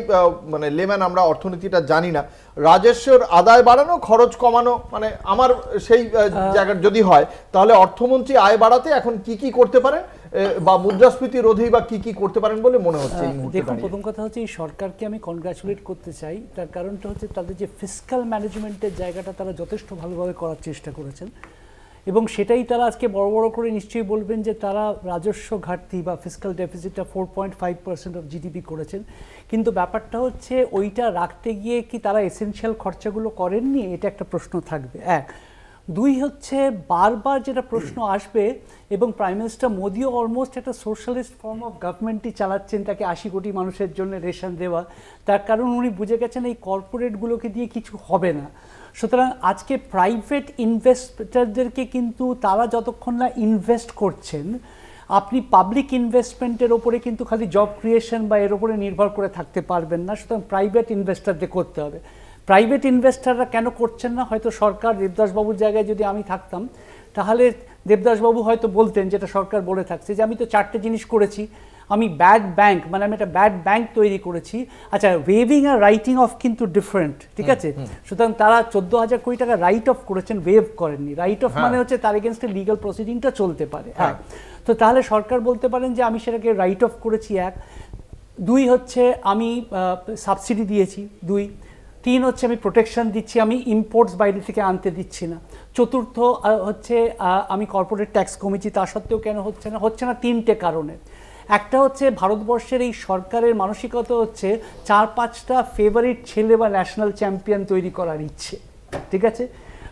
মানে লেম্যান, আমরা অর্থনীতিটা জানি না, রাজস্বের আদায় বাড়ানো, খরচ কমানো, মানে আমার সেই জায়গা যদি হয়, তাহলে অর্থমন্ত্রী আয় বাড়াতে এখন কি কি করতে পারেন বা মুদ্রাস্ফীতি রোধেই বা কি কি করতে পারেন বলে মনে হচ্ছে? দেখুন, প্রথম কথা হচ্ছে এই সরকারকে আমি কনগ্রাচুলেট করতে চাই। তার কারণটা হচ্ছে তাদের যে ফিসকাল ম্যানেজমেন্টের জায়গাটা তারা যথেষ্ট ভালোভাবে করার চেষ্টা করেছেন, এবং সেটাই তারা আজকে বড় বড় করে নিশ্চয়ই বলবেন যে তারা রাজস্ব ঘাটতি বা ফিসকাল ডেফিসিটটা 4.5% অফ জিডিপি করেছেন। কিন্তু ব্যাপারটা হচ্ছে ওইটা রাখতে গিয়ে কি তারা এসেনশিয়াল খরচাগুলো করেননি, এটা একটা প্রশ্ন থাকবে। 1, 2 হচ্ছে বারবার যেটা প্রশ্ন আসবে, এবং প্রাইম মিনিস্টার মোদিও অলমোস্ট একটা সোশ্যালিস্ট ফর্ম অফ গভর্নমেন্টই চালাচ্ছেন, তাকে 80 কোটি মানুষের জন্য রেশন দেওয়া, তার কারণ উনি বুঝে গেছেন এই কর্পোরেটগুলোকে দিয়ে কিছু হবে না। সুতরাং আজকে প্রাইভেট ইনভেস্টরদেরকে কিন্তু তারা যতক্ষণ না ইনভেস্ট করছেন, আপনি পাবলিক ইনভেস্টমেন্টের ওপরে কিন্তু খালি জব ক্রিয়েশন বা এর ওপরে নির্ভর করে থাকতে পারবেন না। সুতরাং প্রাইভেট ইনভেস্টরদের করতে হবে। প্রাইভেট ইনভেস্টররা কেন করছেন না? হয়তো সরকার, দেবদাসবাবুর জায়গায় যদি আমি থাকতাম, তাহলে দেবদাসবাবু হয়তো বলতেন, যেটা সরকার বলে থাকছে, যে আমি তো 4টে জিনিস করেছি, আমি ব্যাড ব্যাংক, মানে আমি একটা ব্যাড ব্যাংক তৈরি করেছি। আচ্ছা, ওয়েভিং আর রাইটিং অফ কিন্তু ডিফারেন্ট, ঠিক আছে? সুতরাং তারা 14,000 কোটি টাকা রাইট অফ করেছেন, ওয়েভ করেননি। রাইট অফ মানে হচ্ছে তার এগেনস্টে লিগাল প্রসিডিংটা চলতে পারে। হ্যাঁ, তো তাহলে সরকার বলতে পারেন যে আমি সেটাকে রাইট অফ করেছি, 1। 2 হচ্ছে আমি সাবসিডি দিয়েছি, 2। 3 হচ্ছে আমি প্রোটেকশন দিচ্ছি, আমি ইম্পোর্টস বাইরে থেকে আনতে দিচ্ছি না। 4র্থ হচ্ছে আমি কর্পোরেট ট্যাক্স কমেছি, তা সত্ত্বেও কেন হচ্ছে না? হচ্ছে না 3টে কারণে। একটা হচ্ছে ভারতবর্ষের এই সরকারের মানসিকতা হচ্ছে 4-5টা ফেভারিট ছেলে বা ন্যাশনাল চ্যাম্পিয়ন তৈরি করার ইচ্ছে, ঠিক আছে?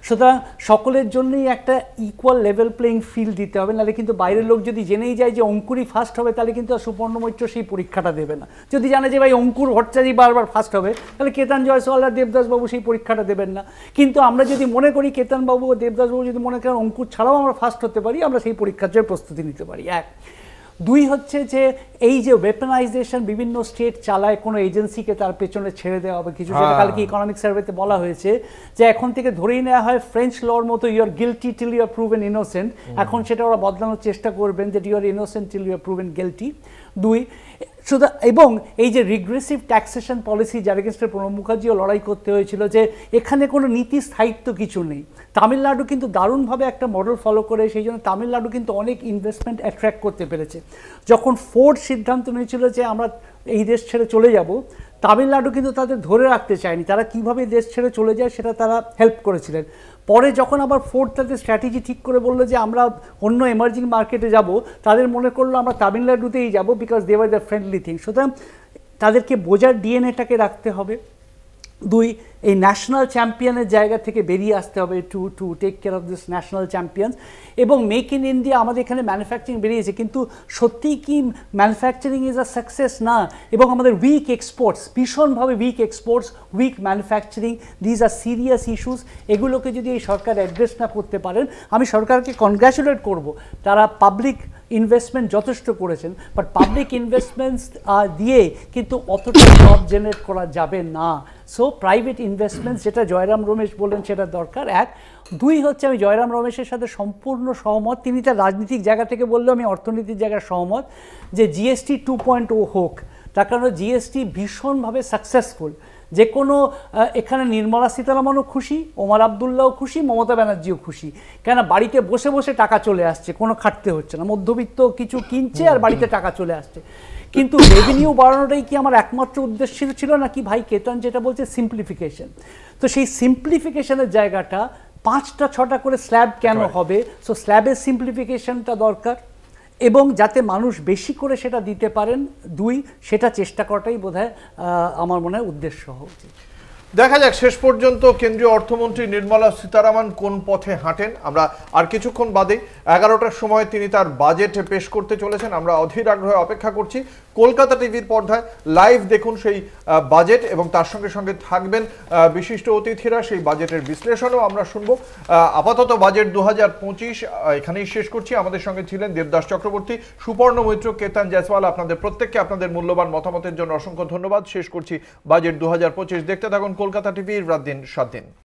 সুতরাং সকলের জন্যই একটা ইকুয়াল লেভেল প্লেইং ফিল্ড দিতে হবে, নাহলে কিন্তু বাইরের লোক যদি জেনেই যায় যে অঙ্কুরই ফার্স্ট হবে, তাহলে কিন্তু আর সুপর্ণ মৈত্র সেই পরীক্ষাটা দেবে না। যদি জানে যে ভাই অঙ্কুর ভট্টাচার্য বারবার ফার্স্ট হবে, তাহলে কেতান জয়সওয়াল আর দেবদাসবাবু সেই পরীক্ষাটা দেবেন না। কিন্তু আমরা যদি মনে করি, কেতানবাবু ও দেবদাসবাবু যদি মনে করেন অঙ্কুর ছাড়াও আমরা ফার্স্ট হতে পারি, আমরা সেই পরীক্ষার জন্য প্রস্তুতি নিতে পারি। 1। 2 হচ্ছে যে এই যে ওয়েপনাইজেশন বিভিন্ন স্টেট চালায়, কোনো এজেন্সিকে তার পেছনে ছেড়ে দেওয়া হবে কিছু, সেটা কালকে ইকোনমিক সার্ভেতে বলা হয়েছে যে এখন থেকে ধরেই নেওয়া হয় ফ্রেঞ্চ লর মতো you are guilty till you are proven innocent. এখন সেটা ওরা বদলানোর চেষ্টা করবেন যে you are innocent till you are proven guilty. 2 শুধু, এবং এই যে রিগ্রেসিভ ট্যাক্সেশন পলিসি যার এগেনস্টে প্রণব মুখার্জিও লড়াই করতে হয়েছিল, যে এখানে কোনো নীতি স্থায়িত্ব কিছু নেই। তামিলনাড়ু কিন্তু দারুণভাবে একটা মডেল ফলো করে, সেই জন্য তামিলনাড়ু কিন্তু অনেক ইনভেস্টমেন্ট অ্যাট্রাক্ট করতে পেরেছে। যখন ফোর্ড সিদ্ধান্ত নিয়েছিল যে আমরা এই দেশ ছেড়ে চলে যাব, তামিলনাড়ু কিন্তু তাদের ধরে রাখতে চায়নি, তারা কীভাবে দেশ ছেড়ে চলে যায় সেটা তারা হেল্প করেছিলেন। পরে যখন আবার ফোর্ড তাদের স্ট্র্যাটেজি ঠিক করে বললো যে আমরা অন্য এমার্জিং মার্কেটে যাব, তাদের মনে করলো আমরা তামিলনাড়ুতেই যাব, because they were the friendly thing. সুতরাং তাদেরকে বোঝার ডিএনএটাকে রাখতে হবে। 2, এই ন্যাশনাল চ্যাম্পিয়নের জায়গা থেকে বেরিয়ে আসতে হবে, to take care of this national champions. এবং মেক ইন ইন্ডিয়া, আমাদের এখানে ম্যানুফ্যাকচারিং বেরিয়েছে, কিন্তু সত্যিই কি ম্যানুফ্যাকচারিং ইজ আ সাকসেস? না। এবং আমাদের উইক এক্সপোর্টস, ভীষণভাবে weak exports, weak manufacturing, these are serious issues. এগুলোকে যদি এই সরকার অ্যাড্রেস না করতে পারেন, আমি সরকারকে কনগ্র্যাচুলেট করব, তারা পাবলিক ইনভেস্টমেন্ট যথেষ্ট করেছেন, বাট পাবলিক ইনভেস্টমেন্টস দিয়ে কিন্তু অতটা জব জেনারেট করা যাবে না। সো প্রাইভেট ইনভেস্টমেন্টস, যেটা জয়রাম রমেশ বললেন, সেটা দরকার। 1। 2 হচ্ছে আমি জয়রাম রমেশের সাথে সম্পূর্ণ সহমত, তিনি তার রাজনীতিক জায়গা থেকে বললেও আমি অর্থনীতির জায়গায় সহমত, যে জিএসটি 2.0 হোক। তার কারণ জিএসটি ভীষণভাবে সাকসেসফুল। যে কোনো এখানে নির্মলা সীতারামনও খুশি, ওমর আবদুল্লাও খুশি, মমতা ব্যানার্জিও খুশি। কেন? বাড়িতে বসে বসে টাকা চলে আসছে, কোনো খাটতে হচ্ছে না, মধ্যবিত্ত কিছু কিনছে আর বাড়িতে টাকা চলে আসছে। কিন্তু রেভিনিউ বাড়ানোটাই কি আমার একমাত্র উদ্দেশ্য ছিল নাকি? ভাই কেতন যেটা বলছে সিম্পলিফিকেশন, তো সেই সিম্পলিফিকেশনের জায়গাটা 5টা-6টা করে স্ল্যাব কেন হবে? সো স্ল্যাবের সিম্পলিফিকেশনটা দরকার, এবং যাতে মানুষ বেশি করে সেটা দিতে পারেন। 2, সেটা চেষ্টা করাটাই বোধহয় আমার মনে হয় উদ্দেশ্য হওয়া উচিত। দেখা যাক শেষ পর্যন্ত কেন্দ্রীয় অর্থমন্ত্রী নির্মলা সীতারামন কোন পথে হাঁটেন। আমরা আর কিছুক্ষণ বাদে 11টার সময় তিনি তার বাজেট পেশ করতে চলেছেন, আমরা অধীর আগ্রহে অপেক্ষা করছি। কলকাতা টিভির পর্দায় লাইভ দেখুন সেই বাজেট, এবং তার সঙ্গে সঙ্গে থাকবেন বিশিষ্ট অতিথিরা, সেই বাজেটের বিশ্লেষণও আমরা শুনবো। আপাতত বাজেট 2025 এখানেই শেষ করছি। আমাদের সঙ্গে ছিলেন দেবদাস চক্রবর্তী, সুপর্ণ মৈত্র, কেতান জয়সওয়াল। আপনাদের প্রত্যেককে আপনাদের মূল্যবান মতামতের জন্য অসংখ্য ধন্যবাদ। শেষ করছি বাজেট 2025। দেখতে থাকুন কলকাতা টিভির রাত দিন 7 দিন।